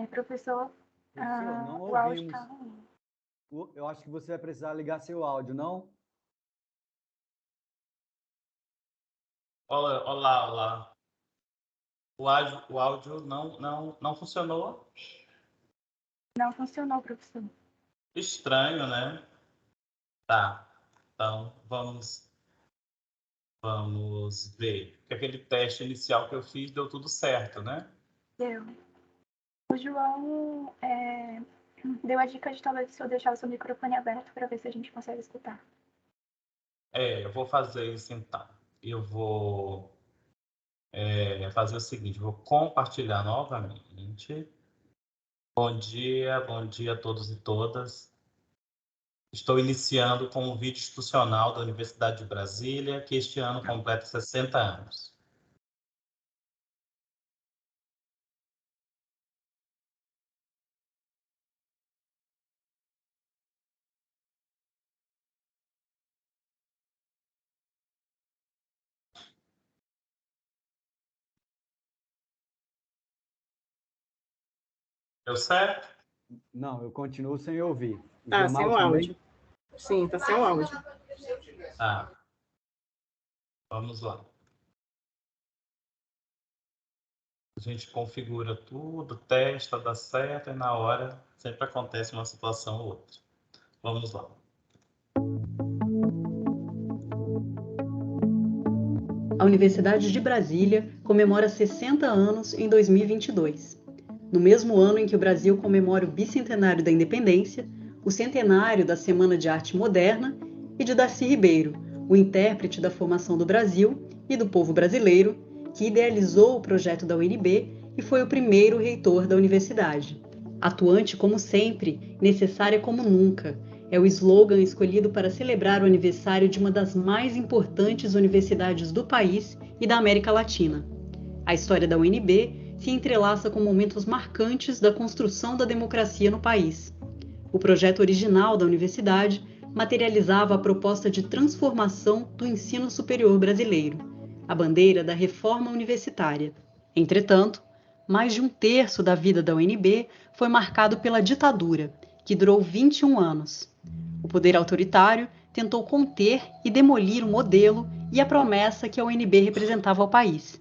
Professor, Professor, não o áudio ouvimos. está ruim. Eu acho que você vai precisar ligar seu áudio, não? Olá. O áudio não funcionou. Não funcionou, professor. Estranho, né? Tá. Então, vamos ver. Porque aquele teste inicial que eu fiz deu tudo certo, né? Deu. O João deu a dica de talvez o senhor deixar o seu microfone aberto para ver se a gente consegue escutar. Eu vou fazer isso então. Eu vou fazer o seguinte, vou compartilhar novamente. Bom dia a todos e todas. Estou iniciando com um vídeo institucional da Universidade de Brasília, que este ano completa 60 anos. Deu certo? Não, eu continuo sem ouvir. Tá sem o também? áudio. Sim, tá sem o áudio. Tá. Vamos lá. A gente configura tudo, testa, dá certo, e na hora sempre acontece uma situação ou outra. Vamos lá. A Universidade de Brasília comemora 60 anos em 2022. No mesmo ano em que o Brasil comemora o bicentenário da independência, o centenário da Semana de Arte Moderna e de Darcy Ribeiro, o intérprete da formação do Brasil e do povo brasileiro, que idealizou o projeto da UNB e foi o primeiro reitor da universidade. Atuante como sempre, necessária como nunca, é o slogan escolhido para celebrar o aniversário de uma das mais importantes universidades do país e da América Latina. A história da UNB se entrelaça com momentos marcantes da construção da democracia no país. O projeto original da universidade materializava a proposta de transformação do ensino superior brasileiro, a bandeira da reforma universitária. Entretanto, mais de um terço da vida da UNB foi marcado pela ditadura, que durou 21 anos. O poder autoritário tentou conter e demolir o modelo e a promessa que a UNB representava ao país.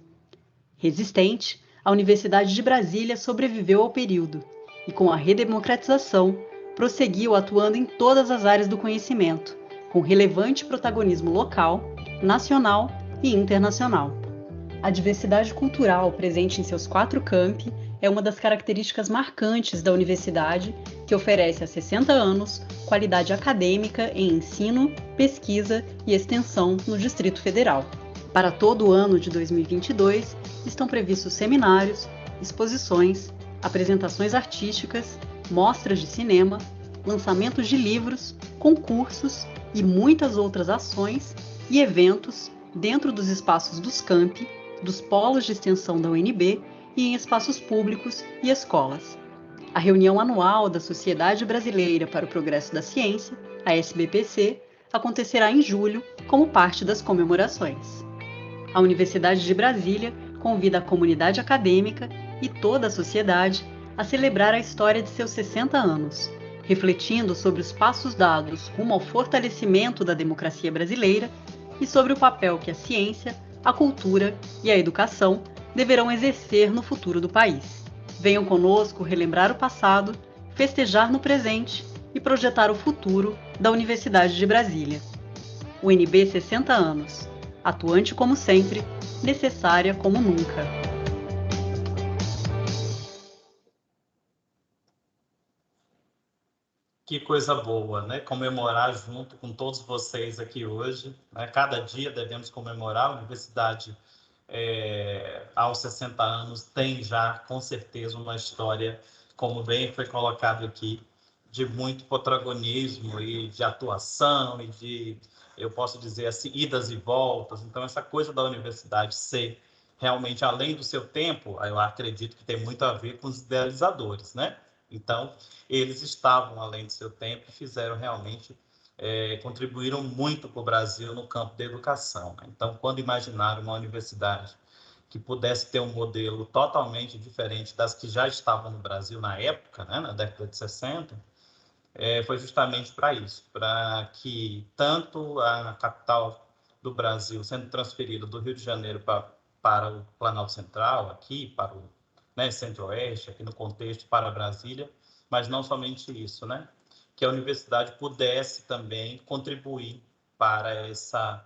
Resistente, a Universidade de Brasília sobreviveu ao período e, com a redemocratização, prosseguiu atuando em todas as áreas do conhecimento, com relevante protagonismo local, nacional e internacional. A diversidade cultural presente em seus 4 campi é uma das características marcantes da universidade, que oferece há 60 anos qualidade acadêmica em ensino, pesquisa e extensão no Distrito Federal. Para todo o ano de 2022, estão previstos seminários, exposições, apresentações artísticas, mostras de cinema, lançamentos de livros, concursos e muitas outras ações e eventos dentro dos espaços dos campi, dos polos de extensão da UNB e em espaços públicos e escolas. A reunião anual da Sociedade Brasileira para o Progresso da Ciência, a SBPC, acontecerá em julho como parte das comemorações. A Universidade de Brasília convida a comunidade acadêmica e toda a sociedade a celebrar a história de seus 60 anos, refletindo sobre os passos dados rumo ao fortalecimento da democracia brasileira e sobre o papel que a ciência, a cultura e a educação deverão exercer no futuro do país. Venham conosco relembrar o passado, festejar no presente e projetar o futuro da Universidade de Brasília. UNB 60 anos. Atuante como sempre, necessária como nunca. Que coisa boa, né? Comemorar junto com todos vocês aqui hoje. Né? Cada dia devemos comemorar. A universidade, aos 60 anos, tem já, com certeza, uma história, como bem foi colocado aqui, de muito protagonismo e de atuação e de, eu posso dizer assim, idas e voltas. Então, essa coisa da universidade ser realmente além do seu tempo, eu acredito que tem muito a ver com os idealizadores, né? Então, eles estavam além do seu tempo e fizeram realmente, contribuíram muito para o Brasil no campo da educação. Então, quando imaginaram uma universidade que pudesse ter um modelo totalmente diferente das que já estavam no Brasil na época, né, na década de 60, foi justamente para isso, para que tanto a capital do Brasil sendo transferida do Rio de Janeiro para o Planalto Central, aqui, para o, né, Centro-Oeste, aqui no contexto, para Brasília, mas não somente isso, né? Que a universidade pudesse também contribuir para essa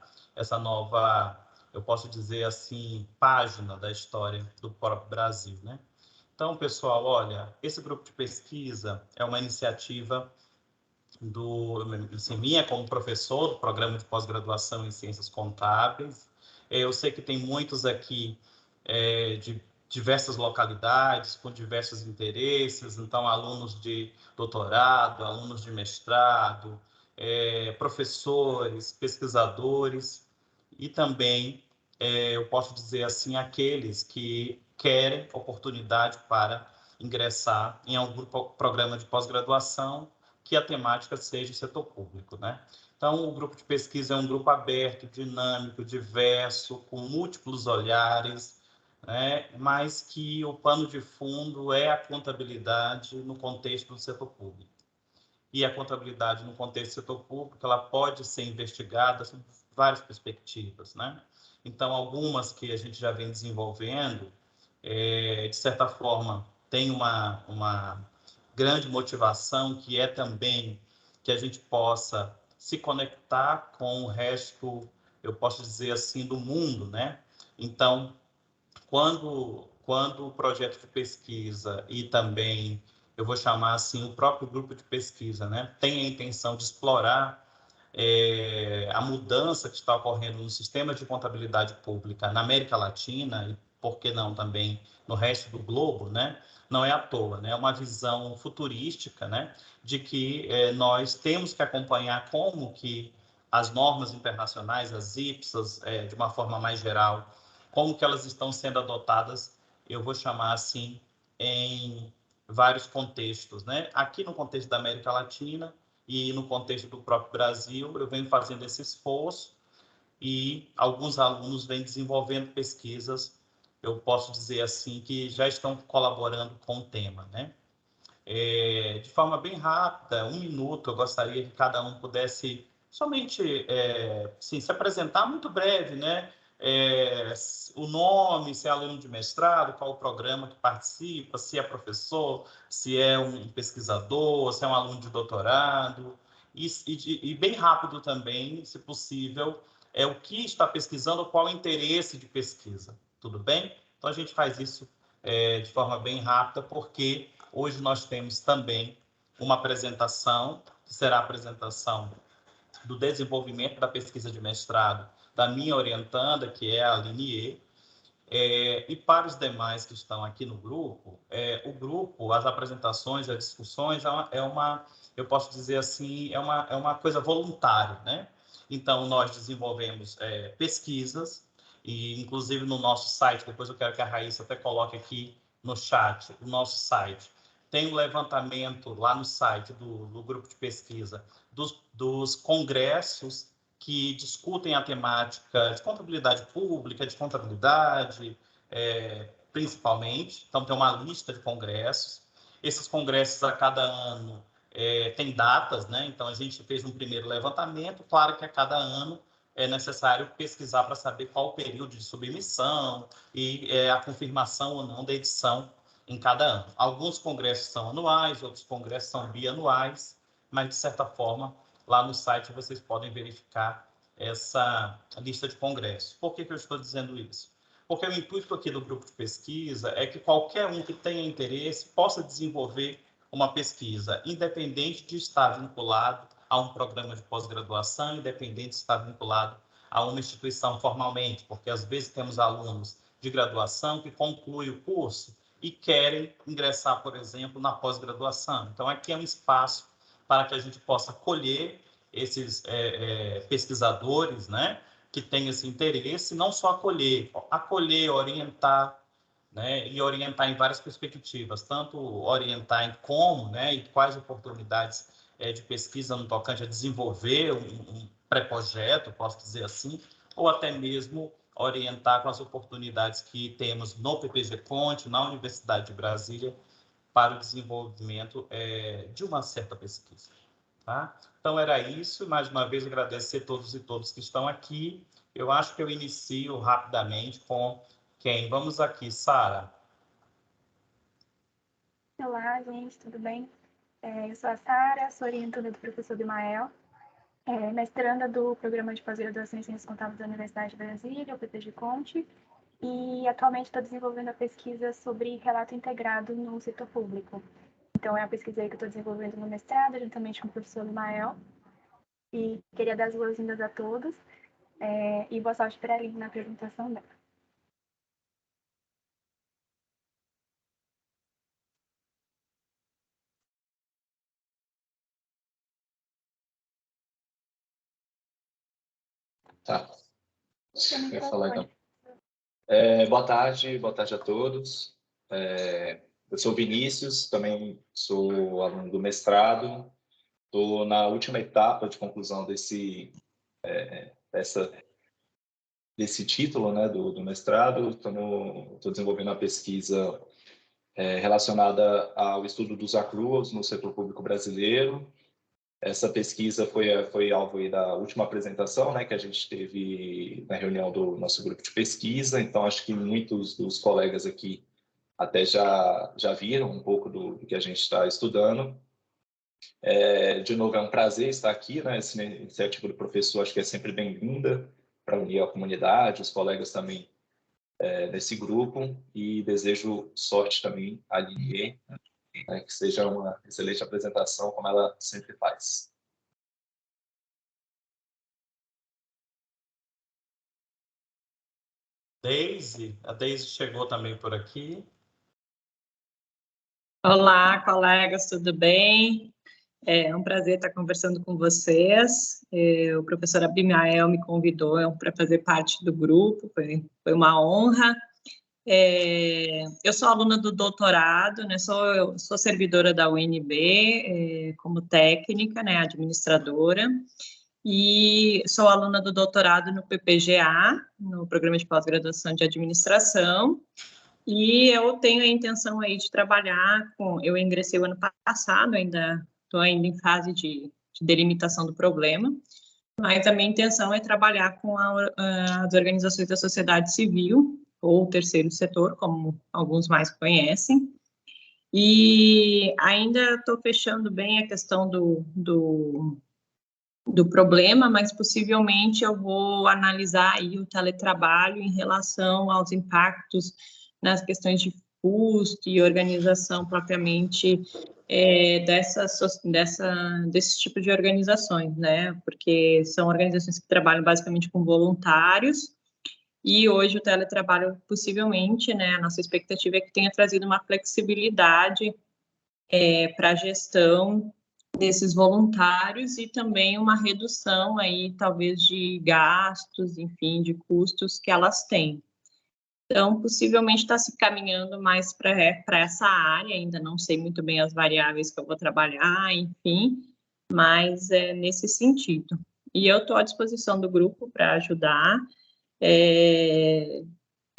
nova, eu posso dizer assim, página da história do próprio Brasil, né? Então, pessoal, olha, esse grupo de pesquisa é uma iniciativa minha como professor do programa de pós-graduação em Ciências Contábeis. Eu sei que tem muitos aqui de diversas localidades, com diversos interesses, então alunos de doutorado, alunos de mestrado, professores, pesquisadores e também, eu posso dizer assim, aqueles que querem oportunidade para ingressar em algum programa de pós-graduação que a temática seja o setor público, né? Então, o grupo de pesquisa é um grupo aberto, dinâmico, diverso, com múltiplos olhares, né? Mas que o pano de fundo é a contabilidade no contexto do setor público. E a contabilidade no contexto do setor público, ela pode ser investigada sob várias perspectivas, né? Então, algumas que a gente já vem desenvolvendo, de certa forma, tem uma grande motivação, que é também que a gente possa se conectar com o resto, eu posso dizer assim, do mundo, né? Então, quando o projeto de pesquisa e também, eu vou chamar assim, o próprio grupo de pesquisa, né, tem a intenção de explorar a mudança que está ocorrendo no sistema de contabilidade pública na América Latina e, por que não, também no resto do globo, né? Não é à toa, né? É uma visão futurística, né? De que nós temos que acompanhar como que as normas internacionais, as IPSAS, de uma forma mais geral, como que elas estão sendo adotadas, eu vou chamar assim, em vários contextos, né? Aqui no contexto da América Latina, e no contexto do próprio Brasil, eu venho fazendo esse esforço e alguns alunos vêm desenvolvendo pesquisas, eu posso dizer assim, que já estão colaborando com o tema, né? De forma bem rápida, 1 minuto, eu gostaria que cada um pudesse somente sim, se apresentar muito breve, né? O nome, se é aluno de mestrado, qual o programa que participa, se é professor, se é um pesquisador, se é um aluno de doutorado, e bem rápido também, se possível, o que está pesquisando, qual o interesse de pesquisa, tudo bem? Então, a gente faz isso de forma bem rápida, porque hoje nós temos também uma apresentação, que será a apresentação do desenvolvimento da pesquisa de mestrado da minha orientanda, que é a Aline. E para os demais que estão aqui no grupo, o grupo, as apresentações, as discussões, eu posso dizer assim, é uma coisa voluntária, né? Então, nós desenvolvemos pesquisas, e inclusive no nosso site, depois eu quero que a Raíssa até coloque aqui no chat, o nosso site, tem um levantamento lá no site do grupo de pesquisa dos congressos que discutem a temática de contabilidade pública, de contabilidade, principalmente. Então, tem uma lista de congressos. Esses congressos, a cada ano, tem datas, né? Então, a gente fez um primeiro levantamento. Claro que a cada ano é necessário pesquisar para saber qual o período de submissão e a confirmação ou não da edição em cada ano. Alguns congressos são anuais, outros congressos são bianuais, mas, de certa forma, lá no site vocês podem verificar essa lista de congressos. Por que eu estou dizendo isso? Porque o intuito aqui do grupo de pesquisa é que qualquer um que tenha interesse possa desenvolver uma pesquisa, independente de estar vinculado a um programa de pós-graduação, independente de estar vinculado a uma instituição formalmente, porque às vezes temos alunos de graduação que concluem o curso e querem ingressar, por exemplo, na pós-graduação. Então, aqui é um espaço para que a gente possa colher esses pesquisadores, né, que têm esse interesse, não só acolher, orientar, né, e orientar em várias perspectivas, tanto orientar em como, né, e quais oportunidades de pesquisa no tocante a desenvolver um pré-projeto, posso dizer assim, ou até mesmo orientar com as oportunidades que temos no PPG Conte, na Universidade de Brasília, para o desenvolvimento de uma certa pesquisa. Tá? Então, era isso. Mais uma vez, agradecer a todos e todas que estão aqui. Eu acho que eu inicio rapidamente com quem? Vamos aqui, Sara. Olá, gente, tudo bem? Eu sou a Sara, sou orientanda do professor Bimael, mestranda do Programa de Pós-Graduação em Ciências Contábeis da Universidade de Brasília, o PPG Conte, e atualmente estou desenvolvendo a pesquisa sobre relato integrado no setor público. Então, é a pesquisa aí que eu estou desenvolvendo no mestrado, juntamente com o professor Bimael, e queria dar as boas-vindas a todos, e boa sorte para a Aline na apresentação dela. Tá. Eu ia falar então. Boa tarde a todos. Eu sou Vinícius, também sou aluno do mestrado. Estou na última etapa de conclusão desse título, né, do mestrado. Estou desenvolvendo uma pesquisa relacionada ao estudo dos accruals no setor público brasileiro. Essa pesquisa foi alvo aí da última apresentação, né, que a gente teve na reunião do nosso grupo de pesquisa. Então, acho que muitos dos colegas aqui até já viram um pouco do que a gente está estudando. De novo, é um prazer estar aqui, né? Essa iniciativa do professor acho que é sempre bem-vinda para unir a comunidade, os colegas também desse grupo, e desejo sorte também à Aline, né, que seja uma excelente apresentação, como ela sempre faz. Daisy, a Daisy chegou também por aqui. Olá, colegas, tudo bem? É um prazer estar conversando com vocês. O professor Abimael me convidou para fazer parte do grupo, foi uma honra. Eu sou aluna do doutorado, né? Sou servidora da UNB, como técnica, né, administradora, e sou aluna do doutorado no PPGA, no Programa de Pós-Graduação de Administração, e eu tenho a intenção aí de trabalhar eu ingressei o ano passado, estou ainda em fase de delimitação do problema, mas a minha intenção é trabalhar com as organizações da sociedade civil, ou terceiro setor, como alguns mais conhecem, e ainda estou fechando bem a questão do problema, mas possivelmente eu vou analisar aí o teletrabalho em relação aos impactos nas questões de custo e organização propriamente desse tipo de organizações, né? Porque são organizações que trabalham basicamente com voluntários, e hoje o teletrabalho, possivelmente, né, a nossa expectativa é que tenha trazido uma flexibilidade para a gestão desses voluntários e também uma redução aí, talvez, de gastos, enfim, de custos que elas têm. Então, possivelmente está se caminhando mais para essa área, ainda não sei muito bem as variáveis que eu vou trabalhar, enfim, mas é nesse sentido. E eu estou à disposição do grupo para ajudar.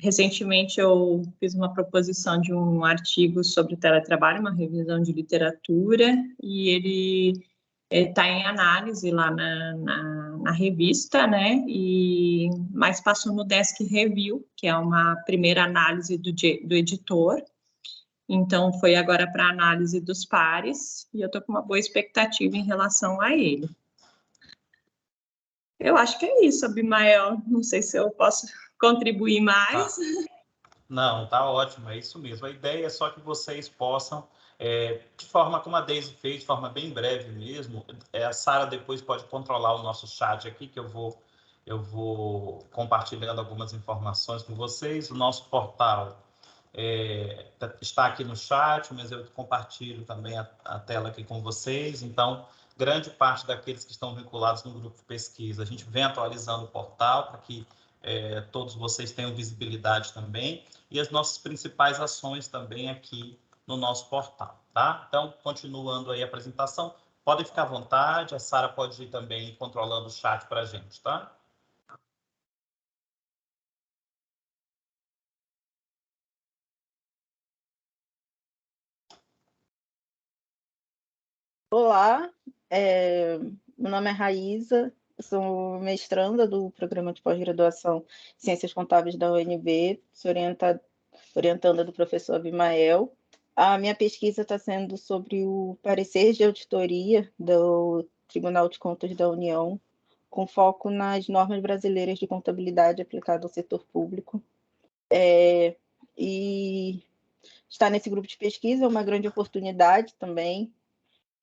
Recentemente eu fiz uma proposição de um artigo sobre teletrabalho, uma revisão de literatura, e ele está em análise lá na revista, né? Mas passou no Desk Review, que é uma primeira análise do editor. Então foi agora para análise dos pares, e eu estou com uma boa expectativa em relação a ele. Eu acho que é isso, Abimael. Não sei se eu posso contribuir mais. Não, tá ótimo, é isso mesmo. A ideia é só que vocês possam, de forma como a Daisy fez, de forma bem breve mesmo, a Sara depois pode controlar o nosso chat aqui, que eu vou compartilhando algumas informações com vocês. O nosso portal está aqui no chat, mas eu compartilho também a tela aqui com vocês. Então, grande parte daqueles que estão vinculados no grupo de pesquisa, a gente vem atualizando o portal para que todos vocês tenham visibilidade também, e as nossas principais ações também aqui no nosso portal, tá? Então, continuando aí a apresentação, podem ficar à vontade, a Sara pode ir também controlando o chat para a gente, tá? Olá, meu nome é Raíza, eu sou mestranda do programa de pós-graduação em Ciências Contábeis da UNB, sou orientanda do professor Abimael. A minha pesquisa está sendo sobre o parecer de auditoria do Tribunal de Contas da União, com foco nas normas brasileiras de contabilidade aplicada ao setor público. E estar nesse grupo de pesquisa é uma grande oportunidade também,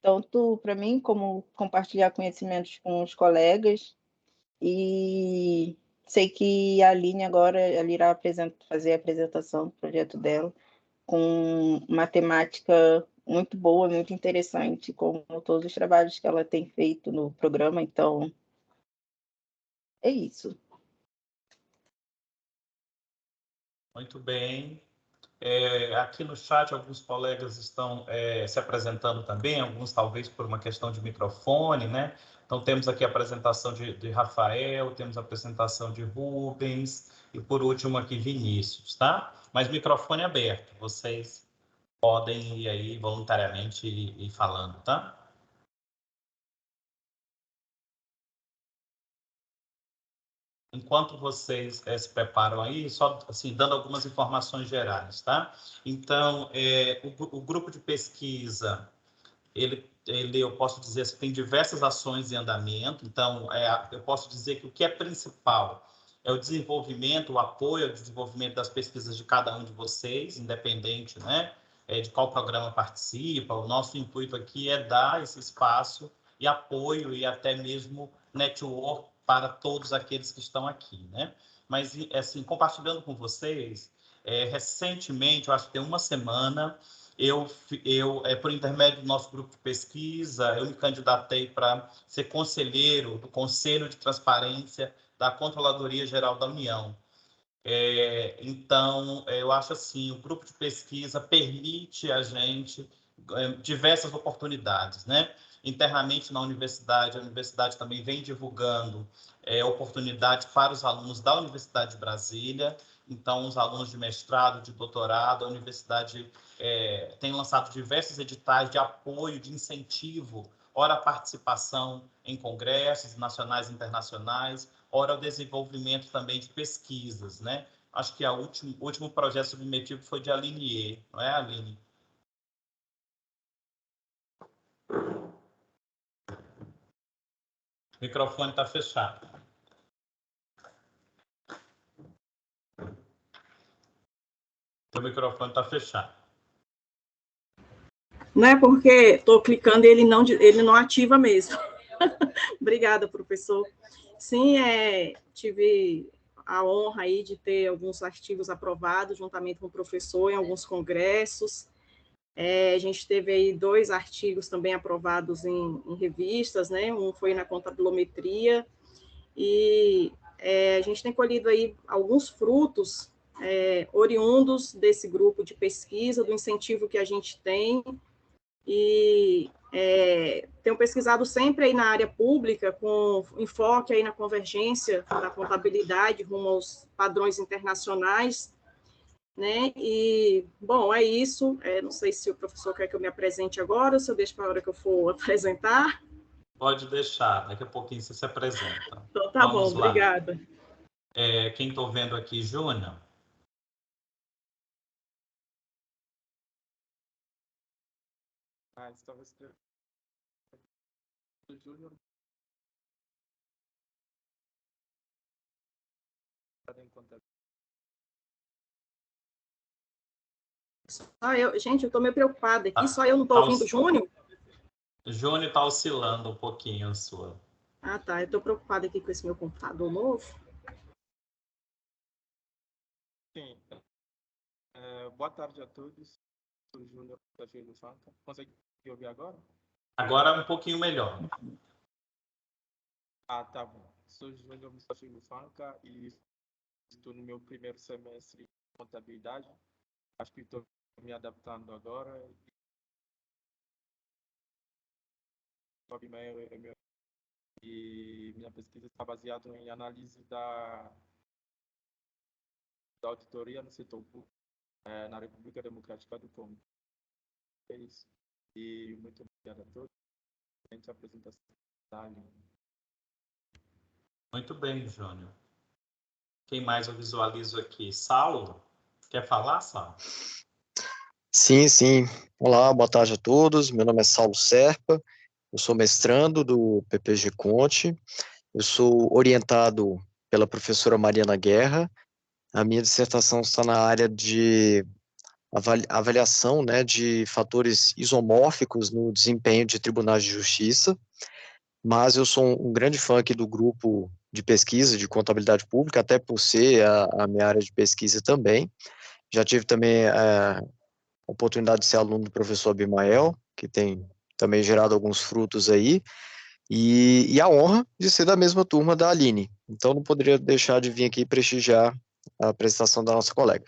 tanto para mim como compartilhar conhecimentos com os colegas. E sei que a Aline agora ela irá fazer a apresentação do projeto dela com uma temática muito boa, muito interessante, como todos os trabalhos que ela tem feito no programa. Então, é isso. Muito bem. Aqui no chat, alguns colegas estão se apresentando também, alguns talvez por uma questão de microfone, né? Então, temos aqui a apresentação de Rafael, temos a apresentação de Rubens e, por último, aqui Vinícius, tá? Mas microfone aberto, vocês podem ir aí voluntariamente ir falando, tá? Enquanto vocês se preparam aí, só assim, dando algumas informações gerais, tá? Então, o grupo de pesquisa, eu posso dizer assim, tem diversas ações em andamento. Então, eu posso dizer que o que é principal é o desenvolvimento, o apoio ao desenvolvimento das pesquisas de cada um de vocês, independente, né, de qual programa participa. O nosso intuito aqui é dar esse espaço e apoio e até mesmo network para todos aqueles que estão aqui, né? Mas, assim, compartilhando com vocês, recentemente, eu acho que tem uma semana, por intermédio do nosso grupo de pesquisa, eu me candidatei para ser conselheiro do Conselho de Transparência da Controladoria Geral da União. Então, eu acho assim, o grupo de pesquisa permite a gente diversas oportunidades, né? Internamente na universidade, a universidade também vem divulgando oportunidades para os alunos da Universidade de Brasília. Então, os alunos de mestrado, de doutorado, a universidade tem lançado diversos editais de apoio, de incentivo, ora a participação em congressos nacionais e internacionais, ora o desenvolvimento também de pesquisas, né? Acho que o último projeto submetido foi de Aline, não é, Aline? O microfone está fechado. O microfone está fechado. Não é porque estou clicando e ele não ativa mesmo. Obrigada, professor. Sim, tive a honra aí de ter alguns artigos aprovados juntamente com o professor em alguns congressos. A gente teve aí 2 artigos também aprovados em revistas, né? Um foi na contabilometria e a gente tem colhido aí alguns frutos oriundos desse grupo de pesquisa, do incentivo que a gente tem, e tenho pesquisado sempre aí na área pública, com enfoque aí na convergência da contabilidade rumo aos padrões internacionais, né? E, bom, é isso. Não sei se o professor quer que eu me apresente agora, ou se eu deixo para a hora que eu for apresentar. Pode deixar, daqui a pouquinho você se apresenta. Então, tá bom, Vamos lá. obrigada. Quem estou vendo aqui, Júnior. Estava escrevendo. Júnior. Gente, eu estou meio preocupada aqui, só eu não estou ouvindo o Júnior? Júnior está oscilando um pouquinho a sua. Ah, tá, eu estou preocupada aqui com esse meu computador novo. Sim. Boa tarde a todos. Sou o Júnior da Filho Fanca. Consegue me ouvir agora? Agora é um pouquinho melhor. Ah, tá bom. Sou o Júnior da Filho Fanca e estou no meu primeiro semestre de contabilidade. Acho que estou me adaptando agora. E minha pesquisa está baseada em análise da auditoria no setor público na República Democrática do Congo. É isso. E muito obrigado a todos. a apresentação da Aline. Muito bem, Júnior. Quem mais eu visualizo aqui? Saulo? Quer falar, Saulo? Sim, sim. Olá, boa tarde a todos. Meu nome é Saulo Serpa, eu sou mestrando do PPG Conte, eu sou orientado pela professora Mariana Guerra. A minha dissertação está na área de avaliação, né, de fatores isomórficos no desempenho de tribunais de justiça, mas eu sou um grande fã aqui do grupo de pesquisa de contabilidade pública, até por ser a minha área de pesquisa também. Já tive também a oportunidade de ser aluno do professor Abimael, que tem também gerado alguns frutos aí, e a honra de ser da mesma turma da Aline. Então, não poderia deixar de vir aqui prestigiar a apresentação da nossa colega.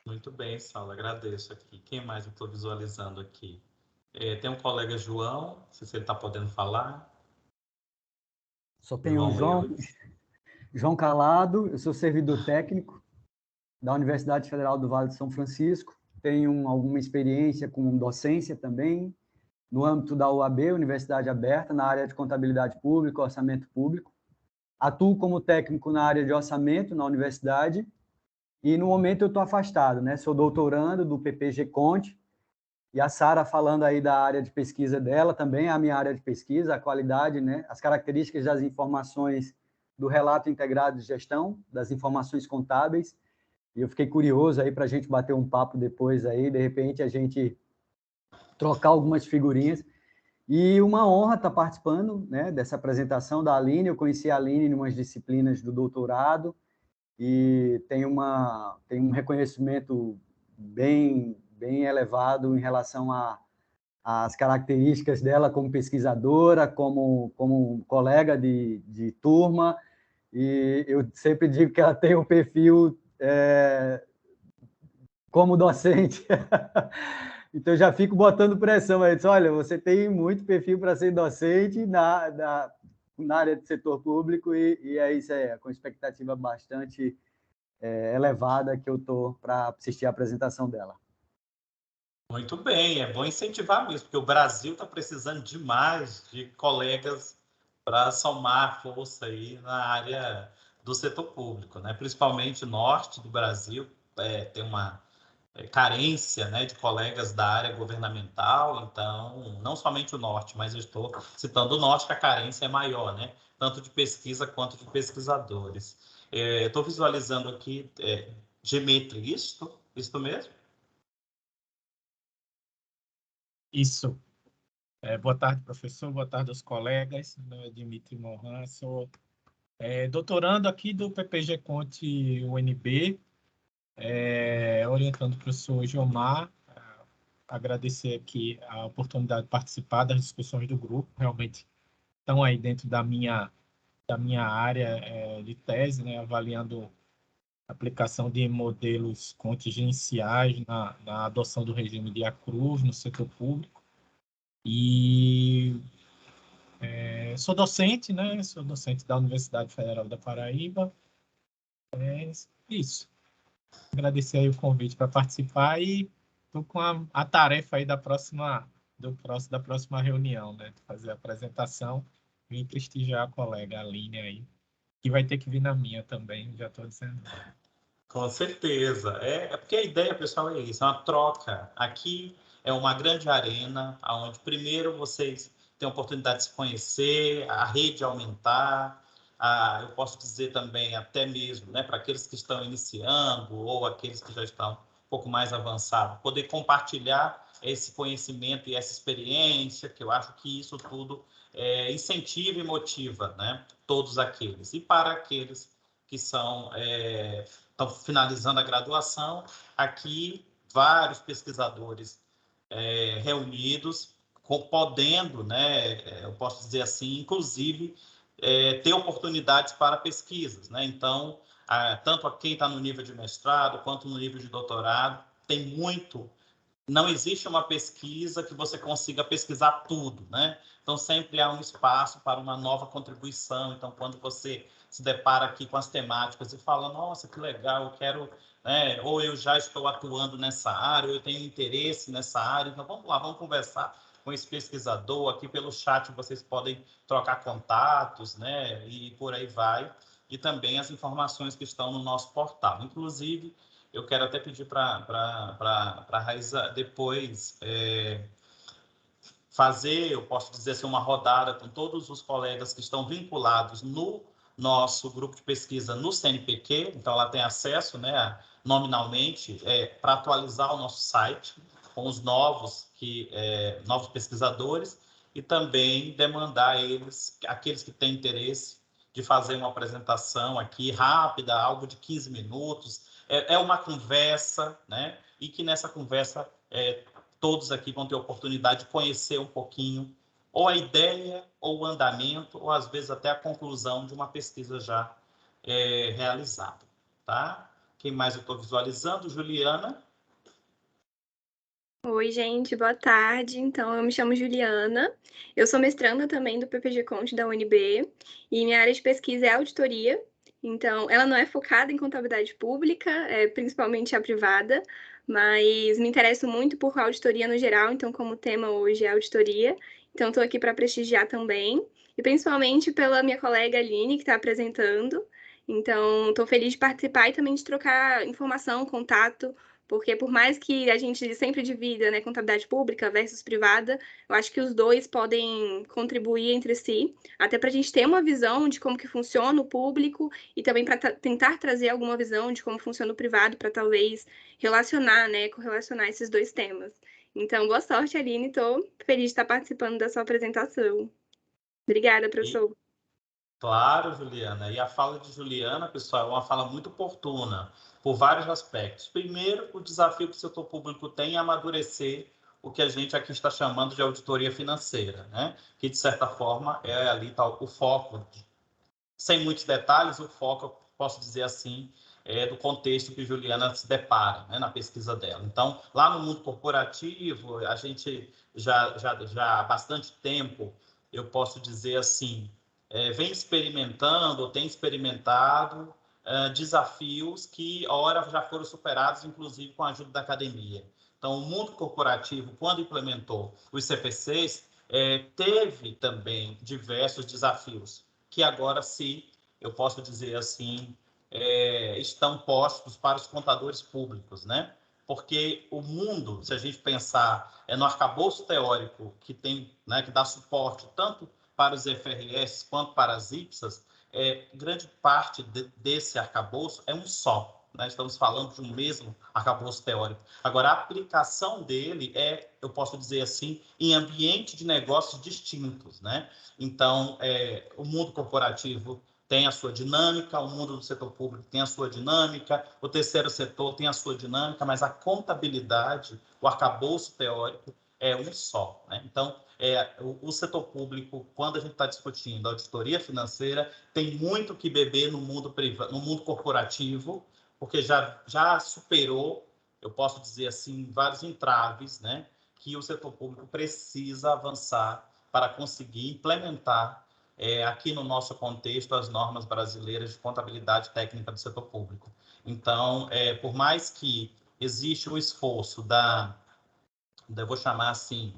Muito bem, Saulo, agradeço aqui. Quem mais eu estou visualizando aqui? Tem um colega João, não sei se ele está podendo falar. Só tem o João Calado, eu sou servidor técnico da Universidade Federal do Vale de São Francisco, tenho alguma experiência com docência também, no âmbito da UAB, Universidade Aberta, na área de contabilidade pública, orçamento público. Atuo como técnico na área de orçamento na universidade e, no momento, eu estou afastado, né? Sou doutorando do PPG Conte e a Sara falando aí da área de pesquisa dela, também a minha área de pesquisa, a qualidade, né? As características das informações do relato integrado de gestão, das informações contábeis. E eu fiquei curioso aí para a gente bater um papo depois aí, de repente a gente trocar algumas figurinhas. E uma honra estar participando, né, dessa apresentação da Aline. Eu conheci a Aline em umas disciplinas do doutorado e tem um reconhecimento bem elevado em relação às características dela como pesquisadora, como colega de turma. E eu sempre digo que ela tem um perfil como docente. Então, eu já fico botando pressão. Aí, olha, você tem muito perfil para ser docente na área de setor público e é isso aí, com expectativa bastante elevada que eu estou para assistir a apresentação dela. Muito bem, é bom incentivar mesmo, porque o Brasil está precisando demais de colegas para somar força aí na área do setor público, né? Principalmente o norte do Brasil tem uma carência, né, de colegas da área governamental, então, não somente o norte, mas eu estou citando o norte, que a carência é maior, né? Tanto de pesquisa quanto de pesquisadores. Estou visualizando aqui Dimitri, isto mesmo? Isso. Boa tarde, professor. Boa tarde aos colegas. Meu nome é Dimitri Mohan, sou doutorando aqui do PPG Conte UNB, orientando o professor Gilmar. Agradecer aqui a oportunidade de participar das discussões do grupo. Realmente estão aí dentro da minha área de tese, né, avaliando a aplicação de modelos contingenciais na adoção do regime de acruz no setor público. E sou docente, né? Sou docente da Universidade Federal da Paraíba. Isso. Agradecer aí o convite para participar e estou com a tarefa aí da próxima reunião, né? De fazer a apresentação e prestigiar a colega Aline aí, que vai ter que vir na minha também, já estou dizendo. Com certeza. Porque a ideia, pessoal, é isso, é uma troca. Aqui é uma grande arena, onde primeiro vocês têm a oportunidade de se conhecer, a rede aumentar, eu posso dizer também até mesmo, né, para aqueles que estão iniciando ou aqueles que já estão um pouco mais avançados, poder compartilhar esse conhecimento e essa experiência, que eu acho que isso tudo incentiva e motiva, né, todos aqueles. E para aqueles que estão finalizando a graduação, aqui vários pesquisadores reunidos, podendo, né, eu posso dizer assim, inclusive, ter oportunidades para pesquisas, né? Então, tanto quem está no nível de mestrado quanto no nível de doutorado, tem muito. Não existe uma pesquisa que você consiga pesquisar tudo, né? Então, sempre há um espaço para uma nova contribuição. Então, quando você se depara aqui com as temáticas e fala, nossa, que legal, eu quero, né? Ou eu já estou atuando nessa área, ou eu tenho interesse nessa área, então vamos lá, vamos conversar com esse pesquisador. Aqui pelo chat vocês podem trocar contatos, né? E por aí vai. E também as informações que estão no nosso portal. Inclusive, eu quero até pedir para a Raíssa depois fazer, eu posso dizer assim, uma rodada com todos os colegas que estão vinculados no nosso grupo de pesquisa no CNPq, então ela tem acesso, né, nominalmente, para atualizar o nosso site com os novos pesquisadores e também demandar aqueles que têm interesse, de fazer uma apresentação aqui rápida, algo de 15 minutos. É uma conversa, né, e que nessa conversa todos aqui vão ter oportunidade de conhecer um pouquinho ou a ideia, ou o andamento, ou às vezes até a conclusão de uma pesquisa já realizada. Tá? Quem mais eu estou visualizando? Juliana. Oi, gente, boa tarde. Então, eu me chamo Juliana, eu sou mestranda também do PPG Conte da UNB, e minha área de pesquisa é auditoria. Então, ela não é focada em contabilidade pública, principalmente a privada, mas me interesso muito por auditoria no geral, então, como o tema hoje é auditoria, então estou aqui para prestigiar também, e principalmente pela minha colega Aline, que está apresentando. Então, estou feliz de participar e também de trocar informação, contato, porque por mais que a gente sempre divida, né, contabilidade pública versus privada, eu acho que os dois podem contribuir entre si, até para a gente ter uma visão de como que funciona o público e também para tentar trazer alguma visão de como funciona o privado, para talvez relacionar, né, correlacionar esses dois temas. Então, boa sorte, Aline, estou feliz de estar participando da sua apresentação. Obrigada, professor. Claro, Juliana. E a fala de Juliana, pessoal, é uma fala muito oportuna, por vários aspectos. Primeiro, o desafio que o setor público tem é amadurecer o que a gente aqui está chamando de auditoria financeira, né? Que, de certa forma, é ali tal, o foco, sem muitos detalhes, o foco, eu posso dizer assim, do contexto que Juliana se depara, né, na pesquisa dela. Então, lá no mundo corporativo, a gente já há bastante tempo, eu posso dizer assim, vem experimentando, ou tem experimentado desafios que, ora, já foram superados, inclusive com a ajuda da academia. Então, o mundo corporativo, quando implementou os CPCs, teve também diversos desafios, que agora, eu posso dizer assim, estão postos para os contadores públicos, né? Porque o mundo, se a gente pensar no arcabouço teórico que tem, né, que dá suporte tanto para os FRS quanto para as IPSAs, grande parte desse arcabouço é um só. Né? Estamos falando de um mesmo arcabouço teórico. Agora, a aplicação dele eu posso dizer assim, em ambiente de negócios distintos. Né? Então, o mundo corporativo tem a sua dinâmica, o mundo do setor público tem a sua dinâmica, o terceiro setor tem a sua dinâmica, mas a contabilidade, o arcabouço teórico é um só. Né? Então, o setor público, quando a gente está discutindo auditoria financeira, tem muito que beber no mundo privado, no mundo corporativo, porque já superou, eu posso dizer assim, vários entraves, né, que o setor público precisa avançar para conseguir implementar aqui no nosso contexto as normas brasileiras de contabilidade técnica do setor público. Então, por mais que existe o esforço eu vou chamar assim,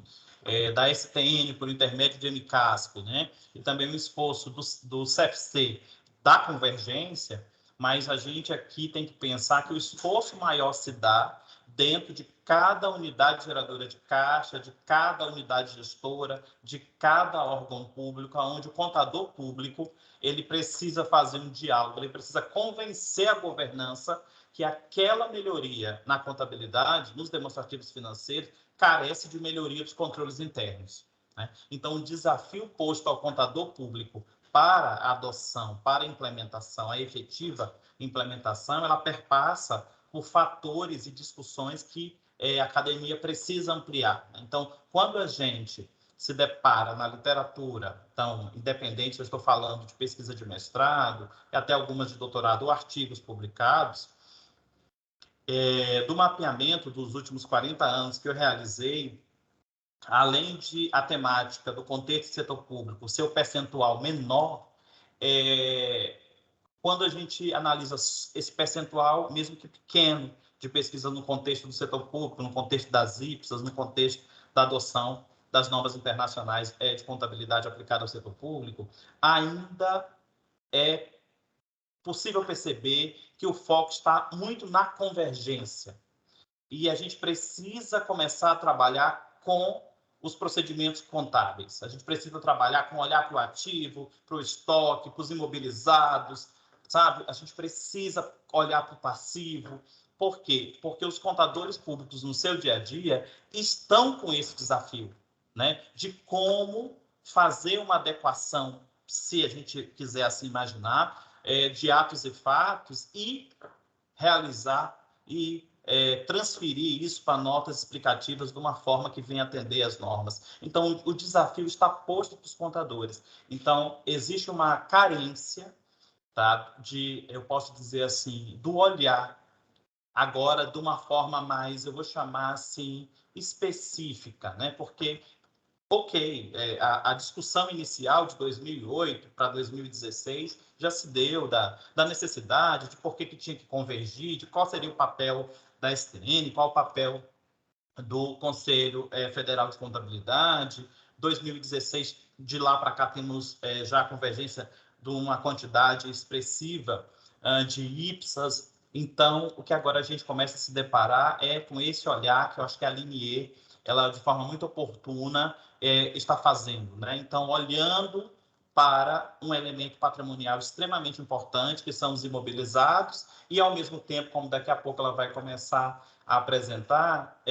da STN por intermédio de MCASP, né? E também o esforço do CFC da convergência, mas a gente aqui tem que pensar que o esforço maior se dá dentro de cada unidade geradora de caixa, de cada unidade gestora, de cada órgão público, onde o contador público ele precisa fazer um diálogo, ele precisa convencer a governança que aquela melhoria na contabilidade, nos demonstrativos financeiros, carece de melhoria dos controles internos. Né? Então, o desafio posto ao contador público para a adoção, para a implementação, a efetiva implementação, ela perpassa por fatores e discussões que a academia precisa ampliar. Então, quando a gente se depara na literatura, então, independente, eu estou falando de pesquisa de mestrado, e até algumas de doutorado ou artigos publicados, do mapeamento dos últimos 40 anos que eu realizei, além de a temática do contexto do setor público, seu percentual menor, quando a gente analisa esse percentual, mesmo que pequeno, de pesquisa no contexto do setor público, no contexto das IPSAs, no contexto da adoção das normas internacionais de contabilidade aplicada ao setor público, ainda é possível perceber que o foco está muito na convergência. E a gente precisa começar a trabalhar com os procedimentos contábeis. A gente precisa trabalhar com olhar para o ativo, para o estoque, para os imobilizados, sabe? A gente precisa olhar para o passivo. Por quê? Porque os contadores públicos, no seu dia a dia, estão com esse desafio, né? De como fazer uma adequação, se a gente quiser assim imaginar, de atos e fatos e realizar e transferir isso para notas explicativas de uma forma que venha atender às normas. Então, o desafio está posto para os contadores. Então, existe uma carência, tá, eu posso dizer assim, do olhar agora de uma forma mais, eu vou chamar assim, específica, né? Porque, ok, a discussão inicial de 2008 para 2016 já se deu da necessidade de por que tinha que convergir, de qual seria o papel da STN, qual o papel do Conselho Federal de Contabilidade. 2016, de lá para cá, temos já a convergência de uma quantidade expressiva de IPSAs. Então, o que agora a gente começa a se deparar é com esse olhar que eu acho que a Linier, ela, de forma muito oportuna, está fazendo, né? Então, olhando para um elemento patrimonial extremamente importante, que são os imobilizados, e, ao mesmo tempo, como daqui a pouco ela vai começar a apresentar,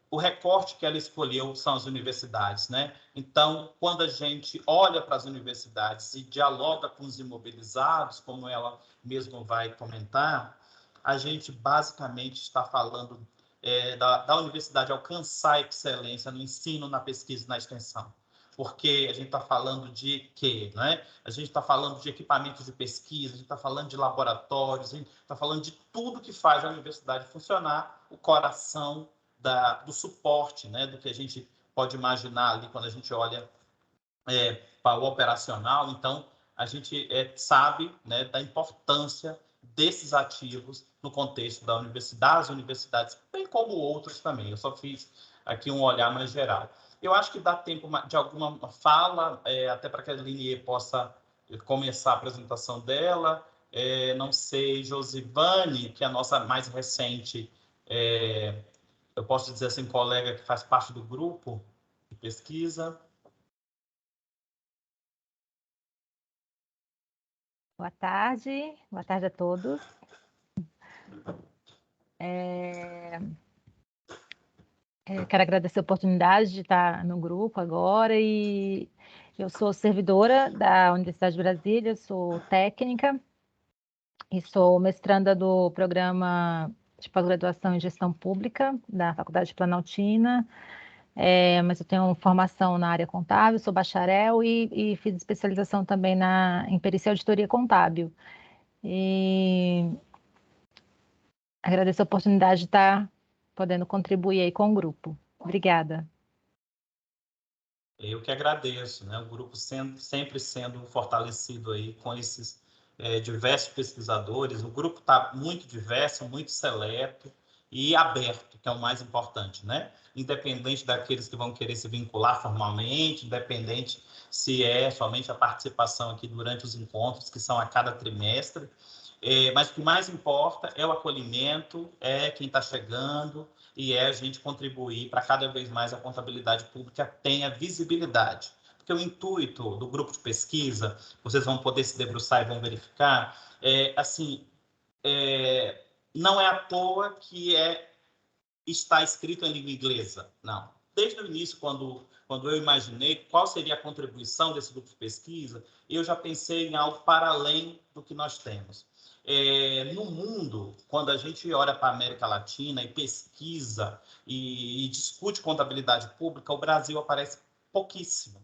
o recorte que ela escolheu são as universidades, né? Então, quando a gente olha para as universidades e dialoga com os imobilizados, como ela mesmo vai comentar, a gente basicamente está falando da universidade alcançar a excelência no ensino, na pesquisa e na extensão. Porque a gente está falando de quê, né? A gente está falando de equipamentos de pesquisa, a gente está falando de laboratórios, a gente está falando de tudo que faz a universidade funcionar, o coração do suporte, né? Do que a gente pode imaginar ali quando a gente olha para o operacional. Então, a gente sabe, né, da importância desses ativos no contexto das universidades, bem como outros também. Eu só fiz aqui um olhar mais geral. Eu acho que dá tempo de alguma fala, até para que a Linier possa começar a apresentação dela. Não sei, Josivane, que é a nossa mais recente, eu posso dizer assim, colega que faz parte do grupo de pesquisa. Boa tarde a todos. Quero agradecer a oportunidade de estar no grupo agora, e eu sou servidora da Universidade de Brasília, sou técnica e sou mestranda do programa de pós-graduação em gestão pública da Faculdade de Planaltina, mas eu tenho formação na área contábil, sou bacharel e fiz especialização também em perícia e auditoria contábil. E agradeço a oportunidade de estar podendo contribuir aí com o grupo. Obrigada. Eu que agradeço, né? O grupo sempre sendo fortalecido aí com esses diversos pesquisadores. O grupo está muito diverso, muito seleto e aberto, que é o mais importante, né? Independente daqueles que vão querer se vincular formalmente, independente se é somente a participação aqui durante os encontros, que são a cada trimestre. Mas o que mais importa é o acolhimento, é quem está chegando, e a gente contribuir para cada vez mais a contabilidade pública tenha visibilidade. Porque o intuito do grupo de pesquisa, vocês vão poder se debruçar e vão verificar, não é à toa que está escrito em língua inglesa, não. Desde o início, quando eu imaginei qual seria a contribuição desse grupo de pesquisa, eu já pensei em algo para além do que nós temos. No mundo, quando a gente olha para a América Latina e pesquisa e discute contabilidade pública, o Brasil aparece pouquíssimo.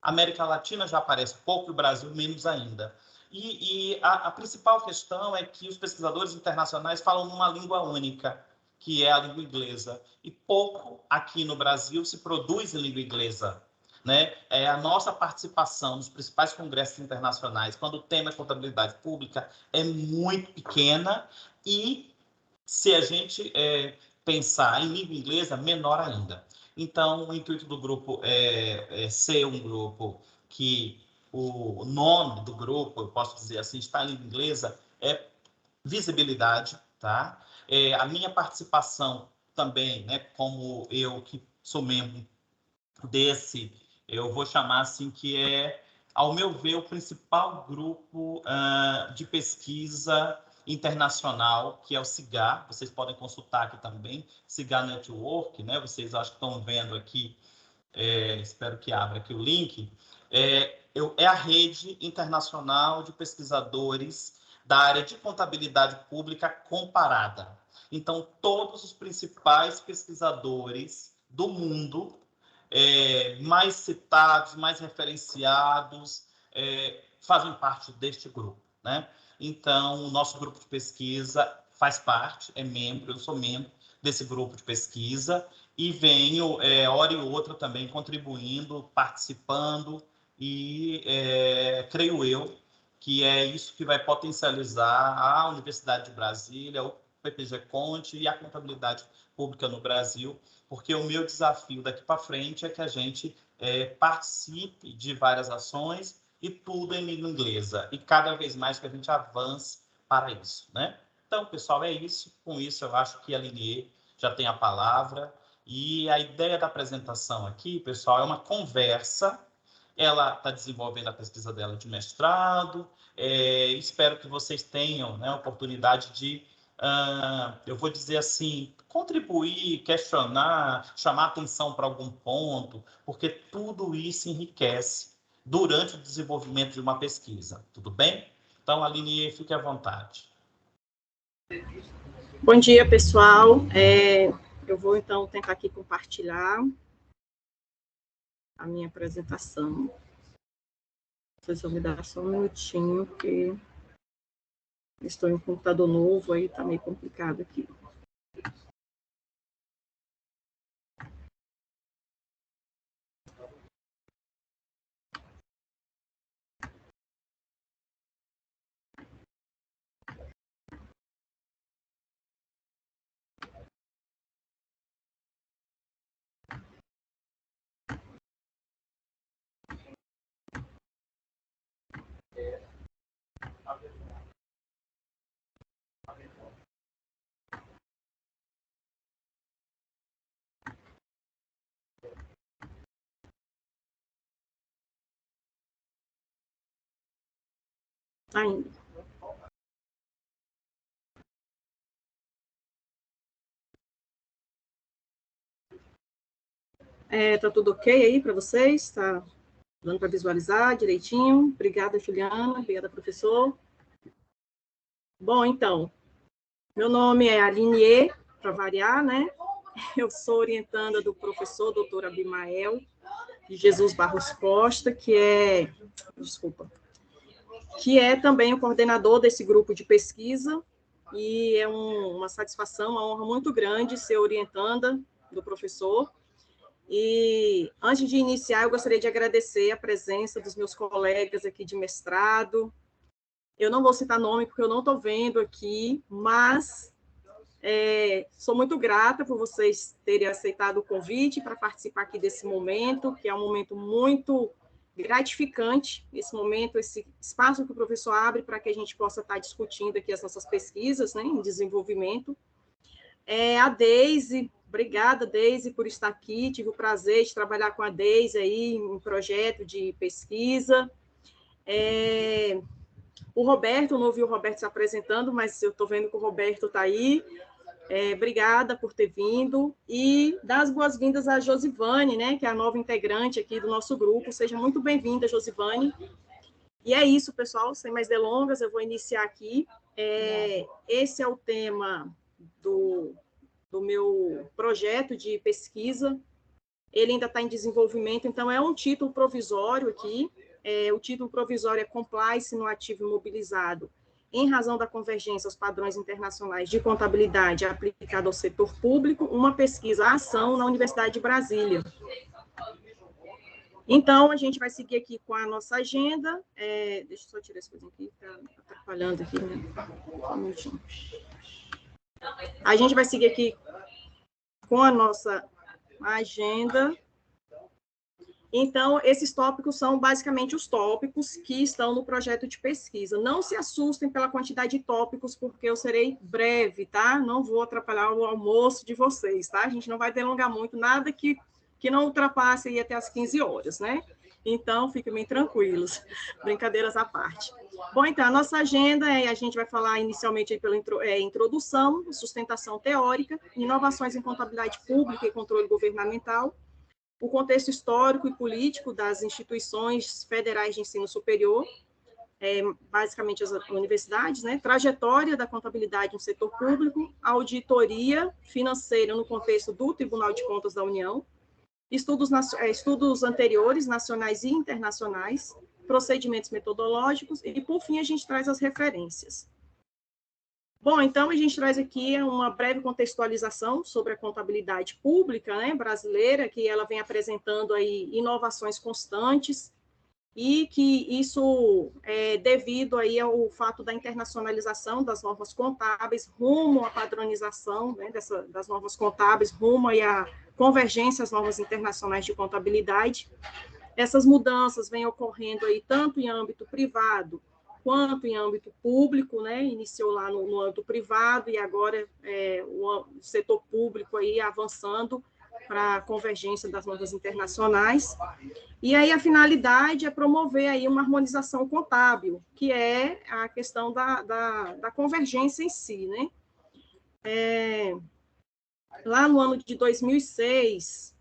A América Latina já aparece pouco e o Brasil menos ainda. E a principal questão é que os pesquisadores internacionais falam numa língua única, que é a língua inglesa. E pouco aqui no Brasil se produz em língua inglesa, né? A nossa participação nos principais congressos internacionais, quando o tema é contabilidade pública, é muito pequena, e se a gente pensar em língua inglesa, menor ainda. Então, o intuito do grupo é ser um grupo que o nome do grupo, eu posso dizer assim, está em inglesa, é visibilidade, tá? A minha participação também, né, como eu que sou membro desse, eu vou chamar assim, que é, ao meu ver, o principal grupo de pesquisa internacional, que é o CIGAR. Vocês podem consultar aqui também, CIGAR Network, né? Vocês acho que estão vendo aqui, espero que abra aqui o link. É a rede internacional de pesquisadores da área de contabilidade pública comparada. Então, todos os principais pesquisadores do mundo, mais citados, mais referenciados, fazem parte deste grupo, né? Então, o nosso grupo de pesquisa faz parte, é membro, eu sou membro desse grupo de pesquisa e venho, hora e outra, também contribuindo, participando e creio eu que é isso que vai potencializar a Universidade de Brasília, o PPG Conte e a contabilidade pública no Brasil, porque o meu desafio daqui para frente é que a gente participe de várias ações e tudo em língua inglesa, e cada vez mais que a gente avance para isso, né? Então, pessoal, é isso. Com isso, eu acho que a Linier já tem a palavra, e a ideia da apresentação aqui, pessoal, é uma conversa. Ela está desenvolvendo a pesquisa dela de mestrado, espero que vocês tenham, né, a oportunidade de, eu vou dizer assim, contribuir, questionar, chamar atenção para algum ponto, porque tudo isso enriquece durante o desenvolvimento de uma pesquisa, tudo bem? Então, Aline, fique à vontade. Bom dia, pessoal. Eu vou, então, tentar aqui compartilhar a minha apresentação. Vocês vão me dar só um minutinho, porque estou em um computador novo, aí está meio complicado aqui. Ainda. Tá tudo ok aí para vocês? Tá dando para visualizar direitinho? Obrigada, Juliana. Obrigada, professor. Bom, então, meu nome é Aline, para variar, né? Eu sou orientanda do professor doutor Abimael de Jesus Barros Costa, que é também o coordenador desse grupo de pesquisa, e é uma satisfação, uma honra muito grande ser orientanda do professor. E, antes de iniciar, eu gostaria de agradecer a presença dos meus colegas aqui de mestrado. Eu não vou citar nome, porque eu não estou vendo aqui, mas sou muito grata por vocês terem aceitado o convite para participar aqui desse momento, que é um momento muito gratificante, esse momento, esse espaço que o professor abre para que a gente possa estar discutindo aqui as nossas pesquisas, né, em desenvolvimento. A Deise, obrigada, Deise, por estar aqui, tive o prazer de trabalhar com a Deise aí em um projeto de pesquisa. O Roberto, eu não ouvi o Roberto se apresentando, mas eu estou vendo que o Roberto está aí. Obrigada por ter vindo, e dar as boas-vindas à Josivane, né, que é a nova integrante aqui do nosso grupo. Seja muito bem-vinda, Josivane. E é isso, pessoal, sem mais delongas, eu vou iniciar aqui. Esse é o tema do meu projeto de pesquisa. Ele ainda está em desenvolvimento, então é um título provisório aqui. O título provisório é Compliance no Ativo Imobilizado, em razão da convergência aos padrões internacionais de contabilidade aplicada ao setor público, uma pesquisa à ação na Universidade de Brasília. Então, a gente vai seguir aqui com a nossa agenda. Deixa eu só tirar essa coisa aqui, está atrapalhando aqui, né? Um minutinho. A gente vai seguir aqui com a nossa a agenda. Então, esses tópicos são basicamente os tópicos que estão no projeto de pesquisa. Não se assustem pela quantidade de tópicos, porque eu serei breve, tá? Não vou atrapalhar o almoço de vocês, tá? A gente não vai delongar muito, nada que não ultrapasse aí até as 15 horas, né? Então, fiquem bem tranquilos, brincadeiras à parte. Bom, então, a nossa agenda, a gente vai falar inicialmente aí pela introdução, sustentação teórica, inovações em contabilidade pública e controle governamental, o contexto histórico e político das instituições federais de ensino superior, basicamente as universidades, né? Trajetória da contabilidade no setor público, auditoria financeira no contexto do Tribunal de Contas da União, estudos anteriores, nacionais e internacionais, procedimentos metodológicos, e, por fim, a gente traz as referências. Bom, então, a gente traz aqui uma breve contextualização sobre a contabilidade pública, né, brasileira, que ela vem apresentando aí inovações constantes, e que isso é devido aí ao fato da internacionalização das normas contábeis rumo à padronização, né, das normas contábeis, rumo aí à convergência às normas internacionais de contabilidade. Essas mudanças vêm ocorrendo aí tanto em âmbito privado quanto em âmbito público, né? Iniciou lá no âmbito privado e agora o setor público aí avançando para a convergência das normas internacionais. E aí a finalidade é promover aí uma harmonização contábil, que é a questão da convergência em si, né? Lá no ano de 2006,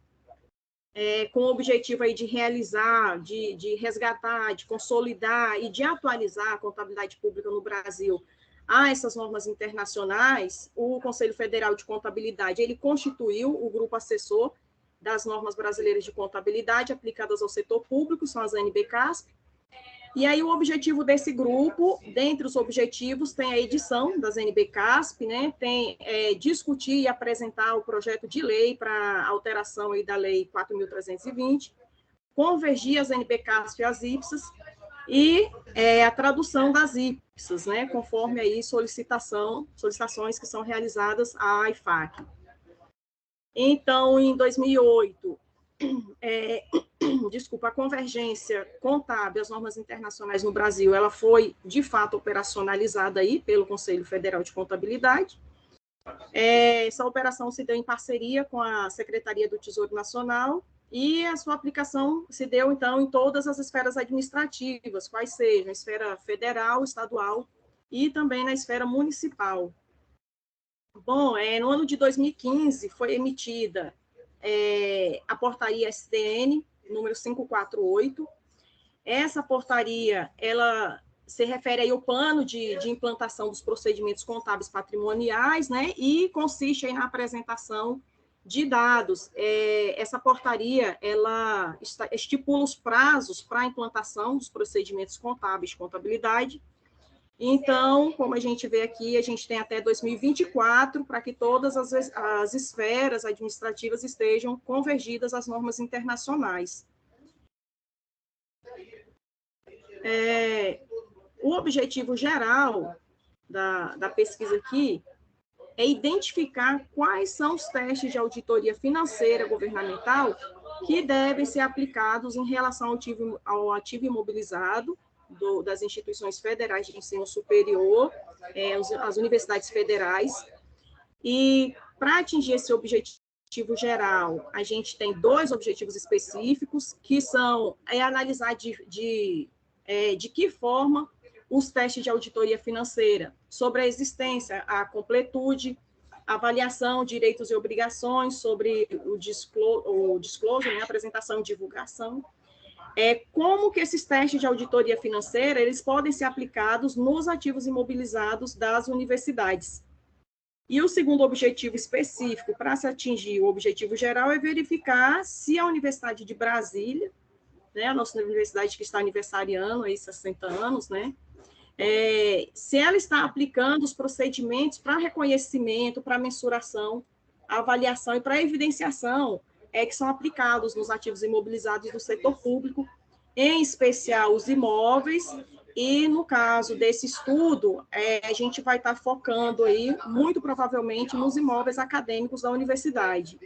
com o objetivo aí de realizar, de resgatar, de consolidar e de atualizar a contabilidade pública no Brasil a essas normas internacionais, o Conselho Federal de Contabilidade, ele constituiu o grupo assessor das normas brasileiras de contabilidade aplicadas ao setor público, são as ANBCASP. E aí o objetivo desse grupo, dentre os objetivos, tem a edição das ANBCASP, né? Tem discutir e apresentar o projeto de lei para alteração aí da Lei 4.320, convergir as ANBCASP às IPSAS e a tradução das IPSAS, né? Conforme aí solicitações que são realizadas à IFAC. Então, em 2008, a convergência contábil às normas internacionais no Brasil, ela foi, de fato, operacionalizada aí pelo Conselho Federal de Contabilidade. Essa operação se deu em parceria com a Secretaria do Tesouro Nacional e a sua aplicação se deu, então, em todas as esferas administrativas, quais sejam a esfera federal, estadual e também na esfera municipal. Bom, no ano de 2015 foi emitida a portaria STN, número 548. Essa portaria, ela se refere aí ao plano de implantação dos procedimentos contábeis patrimoniais, né, e consiste aí na apresentação de dados. Essa portaria, ela estipula os prazos para a implantação dos procedimentos contábeis de contabilidade. Então, como a gente vê aqui, a gente tem até 2024 para que todas as esferas administrativas estejam convergidas às normas internacionais. O objetivo geral da pesquisa aqui é identificar quais são os testes de auditoria financeira governamental que devem ser aplicados em relação ao ativo imobilizado das instituições federais de ensino superior, as universidades federais. E, para atingir esse objetivo geral, a gente tem 2 objetivos específicos, que são analisar de que forma os testes de auditoria financeira, sobre a existência, a completude, avaliação, direitos e obrigações, sobre o disclosure, né, apresentação e divulgação, como que esses testes de auditoria financeira, eles podem ser aplicados nos ativos imobilizados das universidades. E o segundo objetivo específico, para se atingir o objetivo geral, é verificar se a Universidade de Brasília, né, a nossa universidade que está aniversariando aí 60 anos, né, se ela está aplicando os procedimentos para reconhecimento, para mensuração, avaliação e para evidenciação que são aplicados nos ativos imobilizados do setor público, em especial os imóveis, e no caso desse estudo, a gente vai estar focando aí, muito provavelmente, nos imóveis acadêmicos da universidade.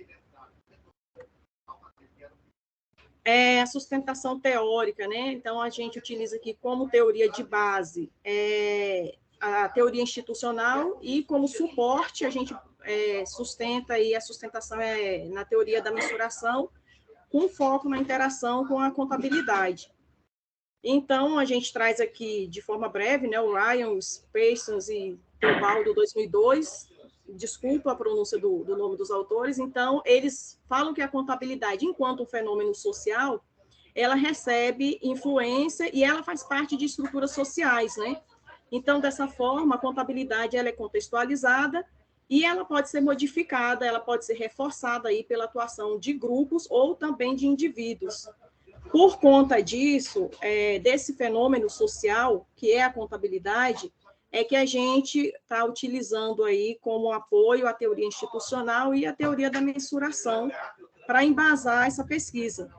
é a sustentação teórica, né? Então, a gente utiliza aqui como teoria de base a teoria institucional e como suporte a gente sustenta aí, a sustentação na teoria da mensuração, com foco na interação com a contabilidade. Então, a gente traz aqui, de forma breve, né, o Ryan, os Parsons e Teobaldo, 2002, desculpa a pronúncia do nome dos autores. Então, eles falam que a contabilidade, enquanto um fenômeno social, ela recebe influência e ela faz parte de estruturas sociais, né? Então, dessa forma, a contabilidade ela é contextualizada e ela pode ser modificada, ela pode ser reforçada aí pela atuação de grupos ou também de indivíduos. Por conta disso, desse fenômeno social, que é a contabilidade, é que a gente está utilizando aí como apoio a teoria institucional e a teoria da mensuração para embasar essa pesquisa.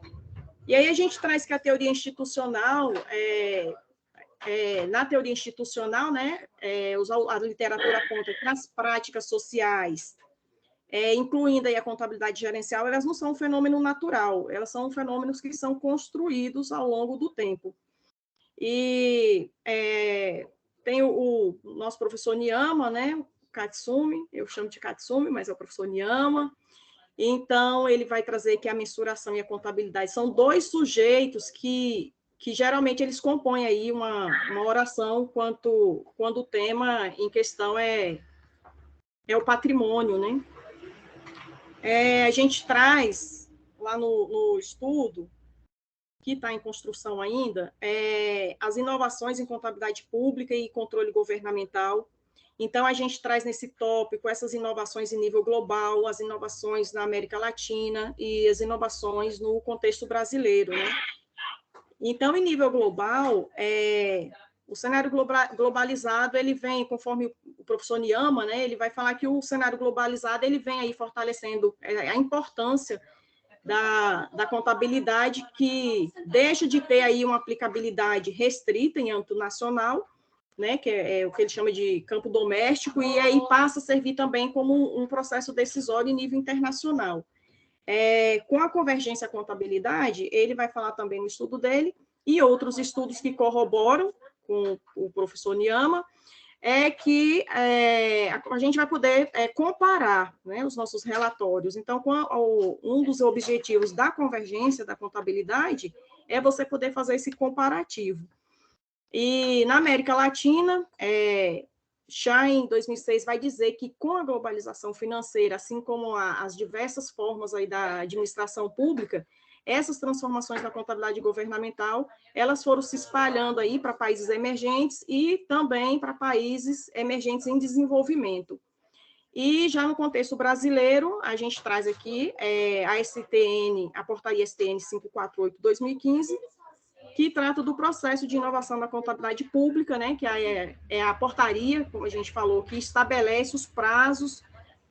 E aí a gente traz que a teoria institucional, na teoria institucional, né, a literatura aponta que as práticas sociais, incluindo aí a contabilidade gerencial, elas não são um fenômeno natural, elas são fenômenos que são construídos ao longo do tempo. E tem o nosso professor Niyama, né, Katsumi, eu chamo de Katsumi, mas é o professor Niyama. Então, ele vai trazer que a mensuração e a contabilidade são dois sujeitos que geralmente eles compõem aí uma oração quando o tema em questão é o patrimônio, né? A gente traz lá no estudo, que está em construção ainda, as inovações em contabilidade pública e controle governamental. Então, a gente traz nesse tópico essas inovações em nível global, as inovações na América Latina e as inovações no contexto brasileiro, né? Então, em nível global, o cenário globalizado, ele vem, conforme o professor Niyama, né, ele vai falar que o cenário globalizado, ele vem aí fortalecendo a importância da contabilidade, que deixa de ter aí uma aplicabilidade restrita em âmbito nacional, né, que é o que ele chama de campo doméstico, e aí passa a servir também como um processo decisório em nível internacional. Com a convergência à contabilidade, ele vai falar também no estudo dele, e outros estudos que corroboram com o professor Niyama, que a gente vai poder comparar, né, os nossos relatórios. Então, um dos objetivos da convergência da contabilidade é você poder fazer esse comparativo. E na América Latina, já em 2006, vai dizer que com a globalização financeira, assim como as diversas formas aí da administração pública, essas transformações na contabilidade governamental, elas foram se espalhando aí para países emergentes e também para países emergentes em desenvolvimento. E já no contexto brasileiro, a gente traz aqui a portaria STN 548/2015, que trata do processo de inovação da contabilidade pública, né, que é a portaria, como a gente falou, que estabelece os prazos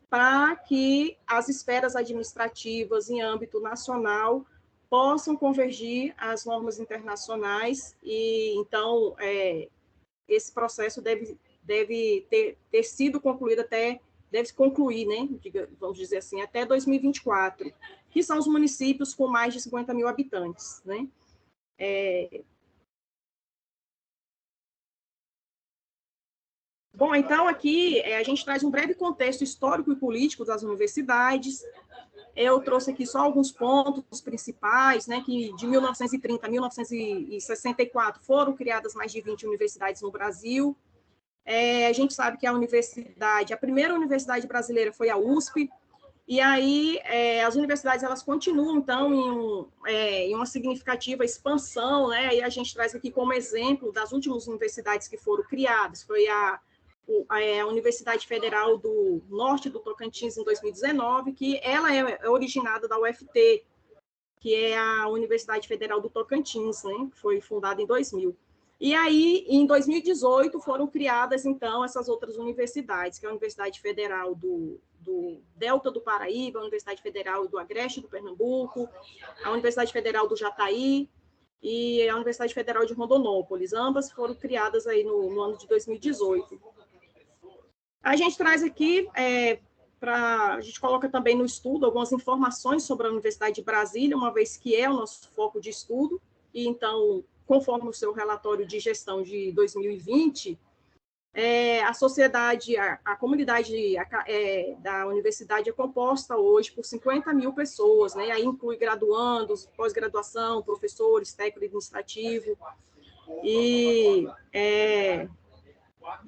para que as esferas administrativas em âmbito nacional possam convergir às normas internacionais, e então esse processo deve ter sido concluído deve se concluir, né, vamos dizer assim, até 2024, que são os municípios com mais de 50 mil habitantes, né? Bom, então aqui a gente traz um breve contexto histórico e político das universidades. Eu trouxe aqui só alguns pontos principais, né, que de 1930 a 1964 foram criadas mais de 20 universidades no Brasil. A gente sabe que a primeira universidade brasileira foi a USP, e aí as universidades elas continuam, então, em uma significativa expansão, né, e a gente traz aqui como exemplo das últimas universidades que foram criadas, foi a Universidade Federal do Norte do Tocantins, em 2019, que ela é originada da UFT, que é a Universidade Federal do Tocantins, né, que foi fundada em 2000. E aí, em 2018, foram criadas, então, essas outras universidades, que é a Universidade Federal do Delta do Paraíba, a Universidade Federal do Agreste do Pernambuco, a Universidade Federal do Jataí e a Universidade Federal de Rondonópolis. Ambas foram criadas aí no ano de 2018. A gente traz aqui a gente coloca também no estudo algumas informações sobre a Universidade de Brasília, uma vez que é o nosso foco de estudo, e então, conforme o seu relatório de gestão de 2020, a sociedade, a comunidade da universidade é composta hoje por 50 mil pessoas, né? Aí inclui graduandos, pós-graduação, professores, técnico administrativo, e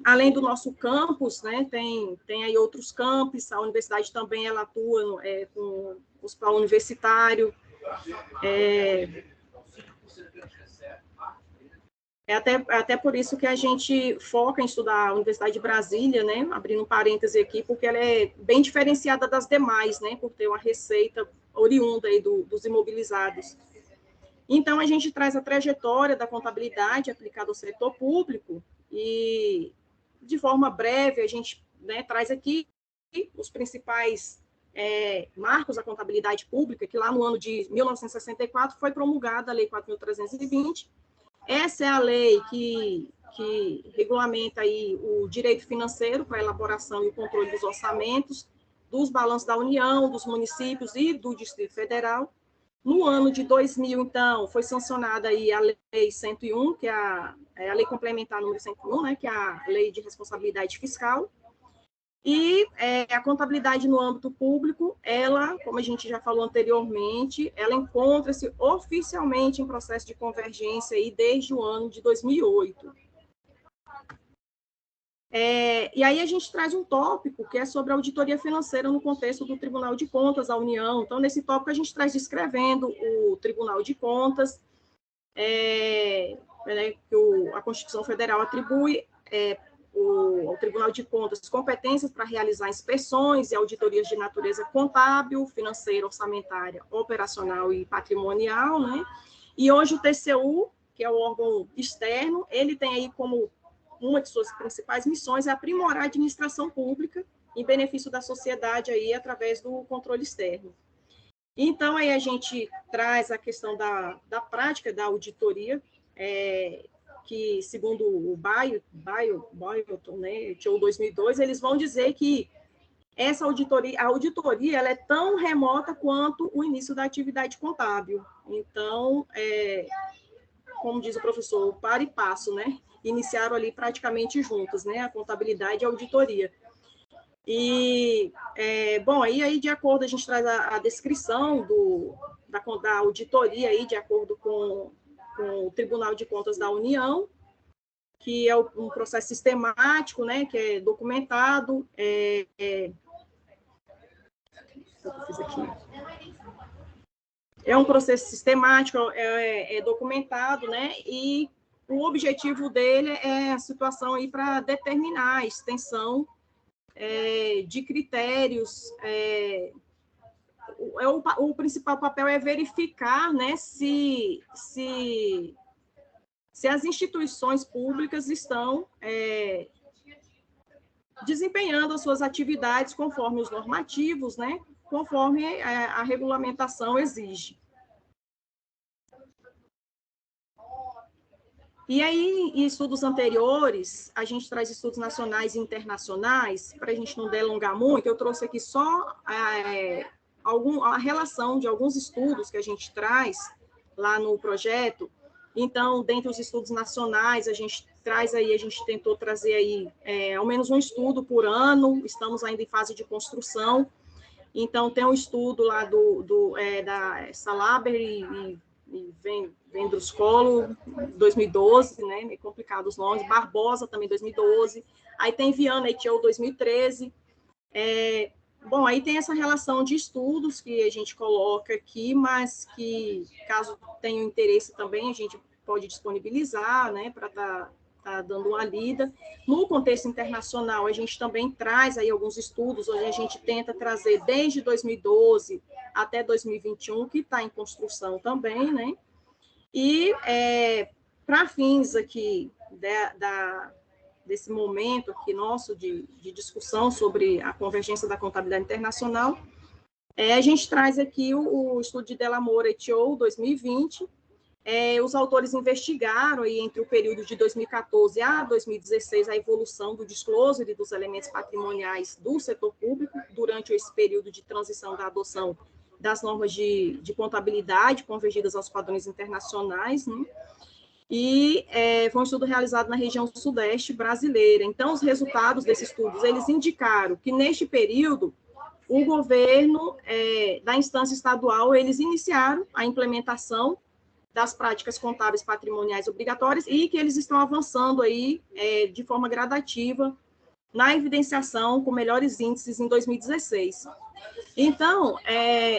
além do nosso campus, né, tem aí outros campos, a universidade também ela atua com o hospital universitário, até por isso que a gente foca em estudar a Universidade de Brasília, né, abrindo um parêntese aqui, porque ela é bem diferenciada das demais, né, por ter uma receita oriunda aí dos imobilizados. Então, a gente traz a trajetória da contabilidade aplicada ao setor público e, de forma breve, a gente, né, traz aqui os principais marcos da contabilidade pública, que lá no ano de 1964 foi promulgada a Lei 4.320. Essa é a lei que regulamenta aí o direito financeiro para a elaboração e o controle dos orçamentos, dos balanços da União, dos municípios e do Distrito Federal. No ano de 2000, então, foi sancionada aí a Lei 101, que é a Lei Complementar número 101, né, que é a Lei de Responsabilidade Fiscal. E a contabilidade no âmbito público, ela, como a gente já falou anteriormente, ela encontra-se oficialmente em processo de convergência aí desde o ano de 2008. E aí a gente traz um tópico que é sobre a auditoria financeira no contexto do Tribunal de Contas da União. Então, nesse tópico, a gente traz descrevendo o Tribunal de Contas, né, que a Constituição Federal atribui ao Tribunal de Contas competências para realizar inspeções e auditorias de natureza contábil, financeira, orçamentária, operacional e patrimonial, né? E hoje o TCU, que é o órgão externo, ele tem aí como uma de suas principais missões é aprimorar a administração pública em benefício da sociedade aí através do controle externo. Então, aí a gente traz a questão da prática da auditoria, que, segundo o Boylton, né, TO 2002, eles vão dizer que essa auditoria, ela é tão remota quanto o início da atividade contábil. Então, como diz o professor, para e passo, né? Iniciaram ali praticamente juntos, né? A contabilidade e a auditoria. E, bom, aí de acordo, a gente traz a descrição da auditoria aí, de acordo com o Tribunal de Contas da União, que é um processo sistemático, né, que é documentado, é um processo sistemático, documentado, né, e o objetivo dele é a situação aí para determinar a extensão de critérios. O principal papel é verificar, né, se as instituições públicas estão desempenhando as suas atividades conforme os normativos, né, conforme a regulamentação exige. E aí, em estudos anteriores, a gente traz estudos nacionais e internacionais, para a gente não delongar muito, eu trouxe aqui só a relação de alguns estudos que a gente traz lá no projeto. Então, dentre os estudos nacionais, a gente tentou trazer aí ao menos um estudo por ano, estamos ainda em fase de construção. Então, tem um estudo lá da Salaber e Vendruscolo, 2012, né, meio complicado os nomes, Barbosa também, 2012, aí tem Viana et al, 2013, bom, aí tem essa relação de estudos que a gente coloca aqui, mas que, caso tenha interesse também, a gente pode disponibilizar, né, para estar dando uma lida. No contexto internacional, a gente também traz aí alguns estudos, onde a gente tenta trazer desde 2012 até 2021, que está em construção também, né? E, para fins aqui desse momento aqui nosso de discussão sobre a convergência da contabilidade internacional, a gente traz aqui o estudo de Delamore et al, 2020, Os autores investigaram aí, entre o período de 2014 a 2016 a evolução do disclosure dos elementos patrimoniais do setor público durante esse período de transição da adoção das normas de contabilidade convergidas aos padrões internacionais, né? E foi um estudo realizado na região sudeste brasileira. Então, os resultados desses estudos, eles indicaram que, neste período, o governo da instância estadual, eles iniciaram a implementação das práticas contábeis patrimoniais obrigatórias e que eles estão avançando aí de forma gradativa na evidenciação com melhores índices em 2016. Então,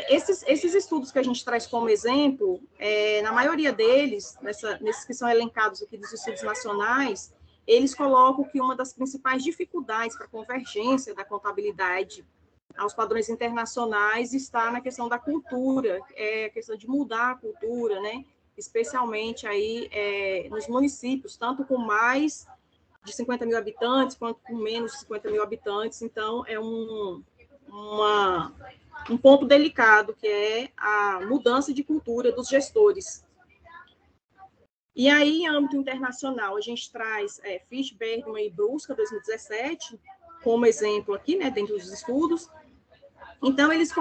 esses estudos que a gente traz como exemplo, na maioria deles, nesses que são elencados aqui dos estudos nacionais, eles colocam que uma das principais dificuldades para a convergência da contabilidade aos padrões internacionais está na questão da cultura, a questão de mudar a cultura, né? Especialmente aí nos municípios, tanto com mais de 50 mil habitantes, quanto com menos de 50 mil habitantes. Então, é um ponto delicado, que é a mudança de cultura dos gestores. E aí, em âmbito internacional, a gente traz Fish, Bergman e Brusca, 2017, como exemplo aqui, né, dentro dos estudos. Então, eles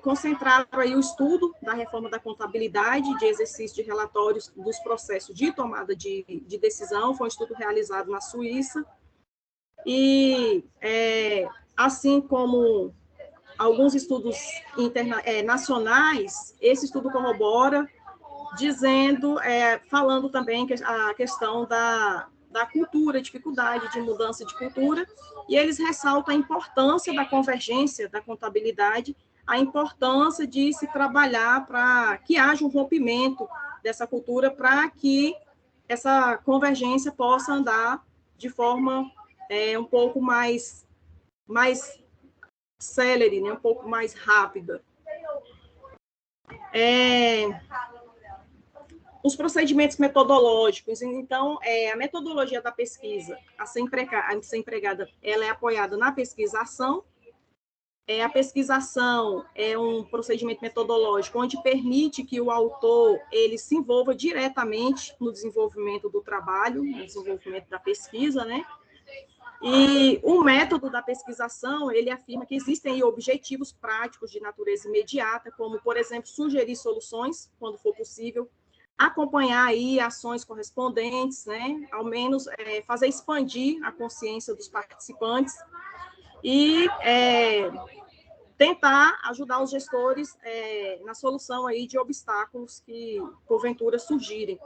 concentraram aí o estudo da reforma da contabilidade, de exercício de relatórios dos processos de tomada de decisão. Foi um estudo realizado na Suíça. E, assim como alguns estudos nacionais, esse estudo corrobora, falando também que a questão da cultura, dificuldade de mudança de cultura, e eles ressaltam a importância da convergência da contabilidade, a importância de se trabalhar para que haja um rompimento dessa cultura, para que essa convergência possa andar de forma um pouco mais célere, né? Um pouco mais rápida. Os procedimentos metodológicos. Então, a metodologia da pesquisa a ser empregada, ela é apoiada na pesquisação. A pesquisação é um procedimento metodológico onde permite que o autor ele se envolva diretamente no desenvolvimento do trabalho, no desenvolvimento da pesquisa, né? E o método da pesquisação, ele afirma que existem objetivos práticos de natureza imediata, como, por exemplo, sugerir soluções, quando for possível, acompanhar aí ações correspondentes, né? Ao menos fazer expandir a consciência dos participantes e tentar ajudar os gestores na solução aí de obstáculos que, porventura, surgirem.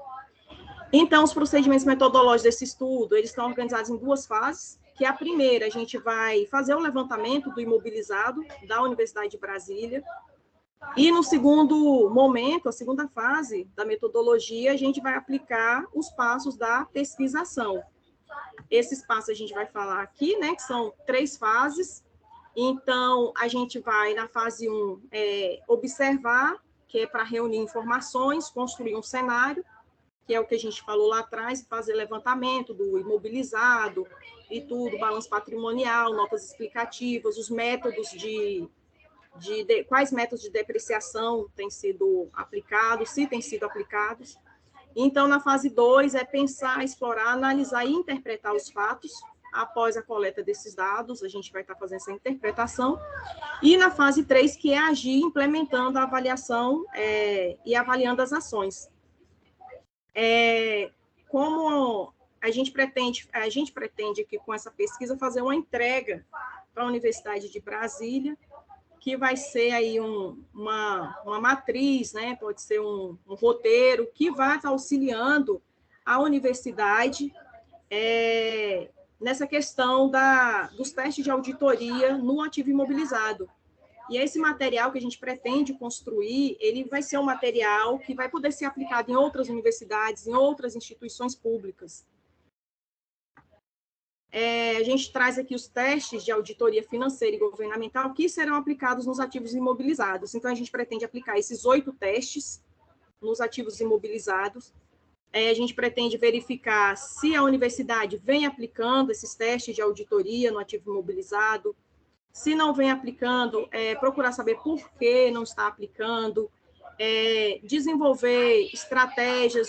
Então, os procedimentos metodológicos desse estudo, eles estão organizados em duas fases, que a primeira, a gente vai fazer o levantamento do imobilizado da Universidade de Brasília, e no segundo momento, a segunda fase da metodologia, a gente vai aplicar os passos da pesquisação. Esses passos a gente vai falar aqui, né, que são 3 fases. Então, a gente vai, na fase 1, observar, que é para reunir informações, construir um cenário, que é o que a gente falou lá atrás, fazer levantamento do imobilizado e tudo, balanço patrimonial, notas explicativas, os métodos quais métodos de depreciação têm sido aplicados, se têm sido aplicados. Então, na fase 2, é pensar, explorar, analisar e interpretar os fatos. Após a coleta desses dados, a gente vai estar fazendo essa interpretação. E na fase 3, que é agir, implementando a avaliação e avaliando as ações. Como a gente pretende aqui com essa pesquisa fazer uma entrega para a Universidade de Brasília, que vai ser aí uma matriz, né? Pode ser um roteiro que vai estar auxiliando a universidade nessa questão dos testes de auditoria no ativo imobilizado. E esse material que a gente pretende construir, ele vai ser um material que vai poder ser aplicado em outras universidades, em outras instituições públicas. A gente traz aqui os testes de auditoria financeira e governamental que serão aplicados nos ativos imobilizados. Então, a gente pretende aplicar esses 8 testes nos ativos imobilizados. A gente pretende verificar se a universidade vem aplicando esses testes de auditoria no ativo imobilizado. Se não vem aplicando, procurar saber por que não está aplicando. desenvolver estratégias,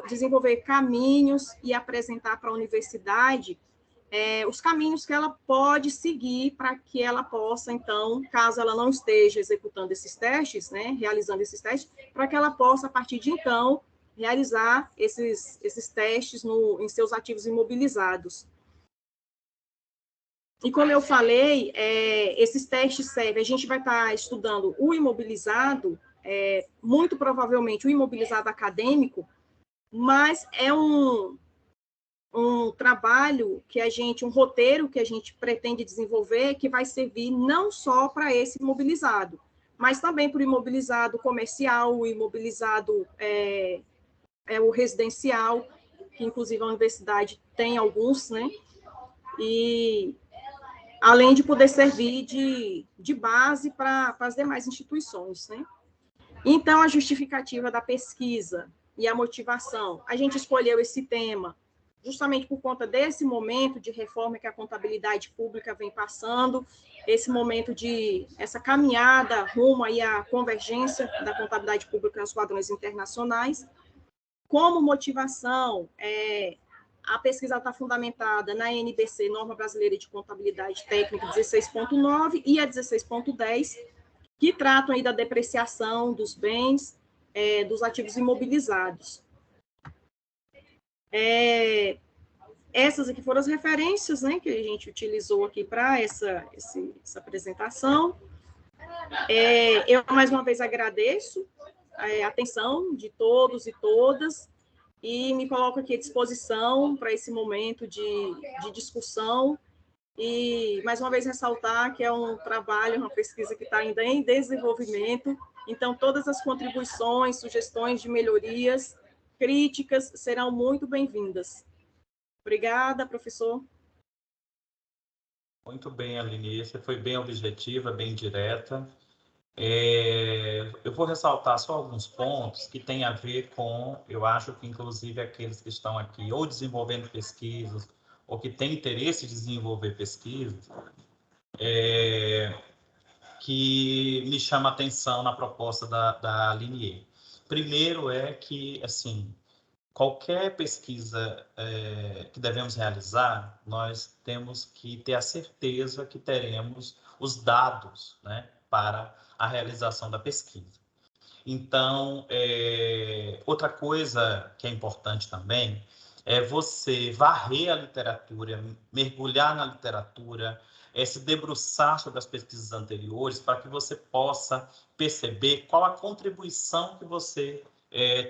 desenvolver caminhos e apresentar para a universidade os caminhos que ela pode seguir para que ela possa, então, caso ela não esteja executando esses testes, né, realizando esses testes, para que ela possa, a partir de então, realizar esses testes em seus ativos imobilizados. E como eu falei, esses testes servem, a gente vai estar estudando o imobilizado, muito provavelmente o imobilizado acadêmico, mas é um trabalho que um roteiro que a gente pretende desenvolver, que vai servir não só para esse imobilizado, mas também para o imobilizado comercial, o imobilizado o residencial, que inclusive a universidade tem alguns, né? E além de poder servir de base para as demais instituições, né? Então, a justificativa da pesquisa e a motivação, a gente escolheu esse tema justamente por conta desse momento de reforma que a contabilidade pública vem passando, esse momento essa caminhada rumo aí à convergência da contabilidade pública nos padrões internacionais. Como motivação, a pesquisa está fundamentada na NBC, Norma Brasileira de Contabilidade Técnica 16.9 e a 16.10, que tratam aí da depreciação dos bens, dos ativos imobilizados. Essas aqui foram as referências, né, que a gente utilizou aqui para essa apresentação. Eu, mais uma vez, agradeço a atenção de todos e todas e me coloco aqui à disposição para esse momento de discussão e, mais uma vez, ressaltar que é um trabalho, uma pesquisa que está ainda em desenvolvimento, então todas as contribuições, sugestões de melhorias, críticas serão muito bem-vindas. Obrigada, professor. Muito bem, Aline, você foi bem objetiva, bem direta. Eu vou ressaltar só alguns pontos que têm a ver com, eu acho que inclusive aqueles que estão aqui ou desenvolvendo pesquisas ou que têm interesse em desenvolver pesquisas, que me chama a atenção na proposta da Aline. Primeiro que, assim, qualquer pesquisa que devemos realizar, nós temos que ter a certeza que teremos os dados, né, para a realização da pesquisa. Então, outra coisa que é importante também é você varrer a literatura, mergulhar na literatura, se debruçar sobre as pesquisas anteriores para que você possa perceber qual a contribuição que você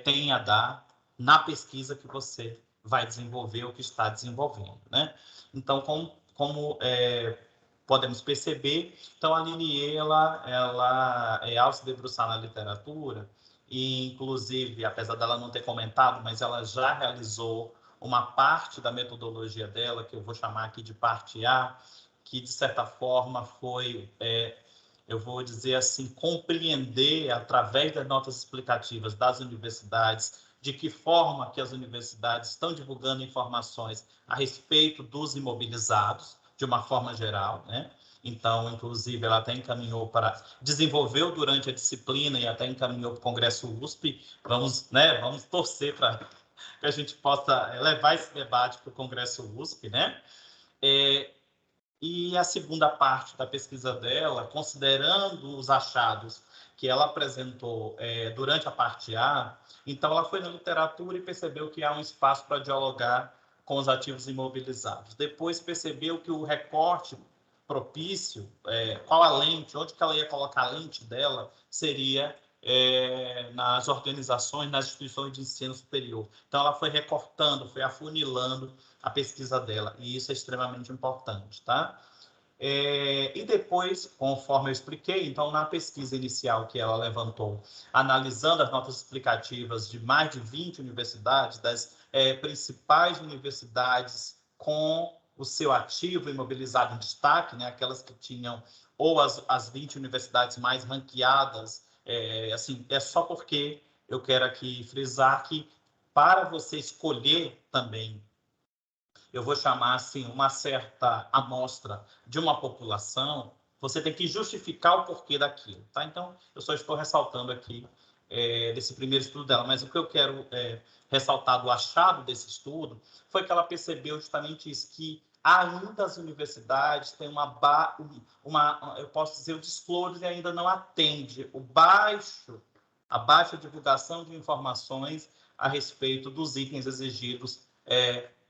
tem a dar na pesquisa que você vai desenvolver ou que está desenvolvendo, né? Então, como podemos perceber, então a Aline, ela ao se debruçar na literatura, e inclusive, apesar dela não ter comentado, mas ela já realizou uma parte da metodologia dela, que eu vou chamar aqui de parte A, que de certa forma foi, eu vou dizer assim, compreender através das notas explicativas das universidades, de que forma que as universidades estão divulgando informações a respeito dos imobilizados, de uma forma geral, né? Então, inclusive, ela até encaminhou desenvolveu durante a disciplina e até encaminhou para o Congresso USP. Vamos torcer para que a gente possa levar esse debate para o Congresso USP, né? E a segunda parte da pesquisa dela, considerando os achados que ela apresentou durante a parte A, então ela foi na literatura e percebeu que há um espaço para dialogar com os ativos imobilizados. Depois percebeu que o recorte propício, qual a lente, onde que ela ia colocar a lente dela, seria nas organizações, nas instituições de ensino superior. Então, ela foi recortando, foi afunilando a pesquisa dela, e isso é extremamente importante, tá? E depois, conforme eu expliquei, então, na pesquisa inicial que ela levantou, analisando as notas explicativas de mais de 20 universidades, das principais universidades com o seu ativo imobilizado em destaque, né, aquelas que tinham, ou as 20 universidades mais ranqueadas, assim, é só porque eu quero aqui frisar que, para você escolher também, eu vou chamar assim, uma certa amostra de uma população, você tem que justificar o porquê daquilo, tá? Então, eu só estou ressaltando aqui desse primeiro estudo dela, mas o que eu quero ressaltar do achado desse estudo foi que ela percebeu justamente isso, que ainda as universidades têm eu posso dizer, o disclosure ainda não atende a baixa divulgação de informações a respeito dos itens exigidos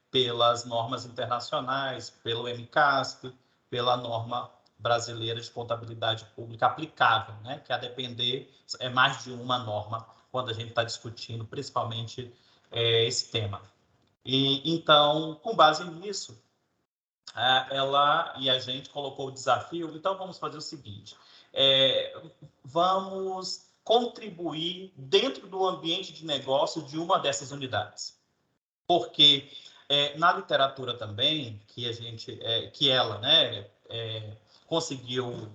pelas normas internacionais, pelo MCASP, pela norma brasileira de contabilidade pública aplicável, né? Que a depender é mais de uma norma quando a gente está discutindo principalmente esse tema. E então, com base nisso, ela e a gente colocou o desafio. Então, vamos fazer o seguinte: vamos contribuir dentro do ambiente de negócio de uma dessas unidades, porque na literatura também que ela, né, conseguiu,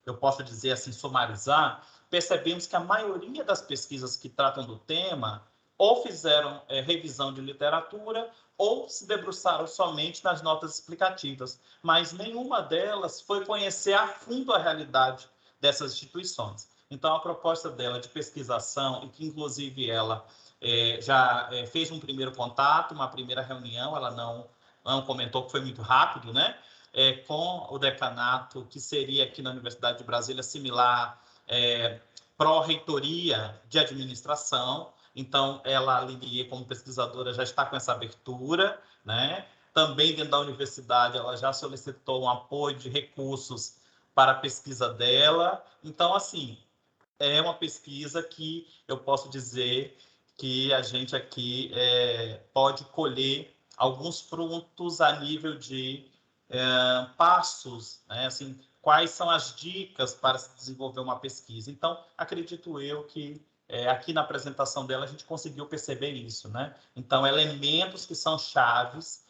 eu posso dizer assim, sumarizar, percebemos que a maioria das pesquisas que tratam do tema ou fizeram revisão de literatura ou se debruçaram somente nas notas explicativas, mas nenhuma delas foi conhecer a fundo a realidade dessas instituições. Então, a proposta dela de pesquisação, e que inclusive ela já fez um primeiro contato, uma primeira reunião, ela não comentou que foi muito rápido, né? Com o decanato, que seria aqui na Universidade de Brasília similar, pró-reitoria de administração. Então, ela, Linier, como pesquisadora, já está com essa abertura, né? Também dentro da universidade, ela já solicitou um apoio de recursos para a pesquisa dela. Então, assim, é uma pesquisa que eu posso dizer que a gente aqui pode colher alguns frutos a nível de passos, né? Assim, quais são as dicas para se desenvolver uma pesquisa. Então, acredito eu que aqui na apresentação dela a gente conseguiu perceber isso, né? Então, elementos que são chaves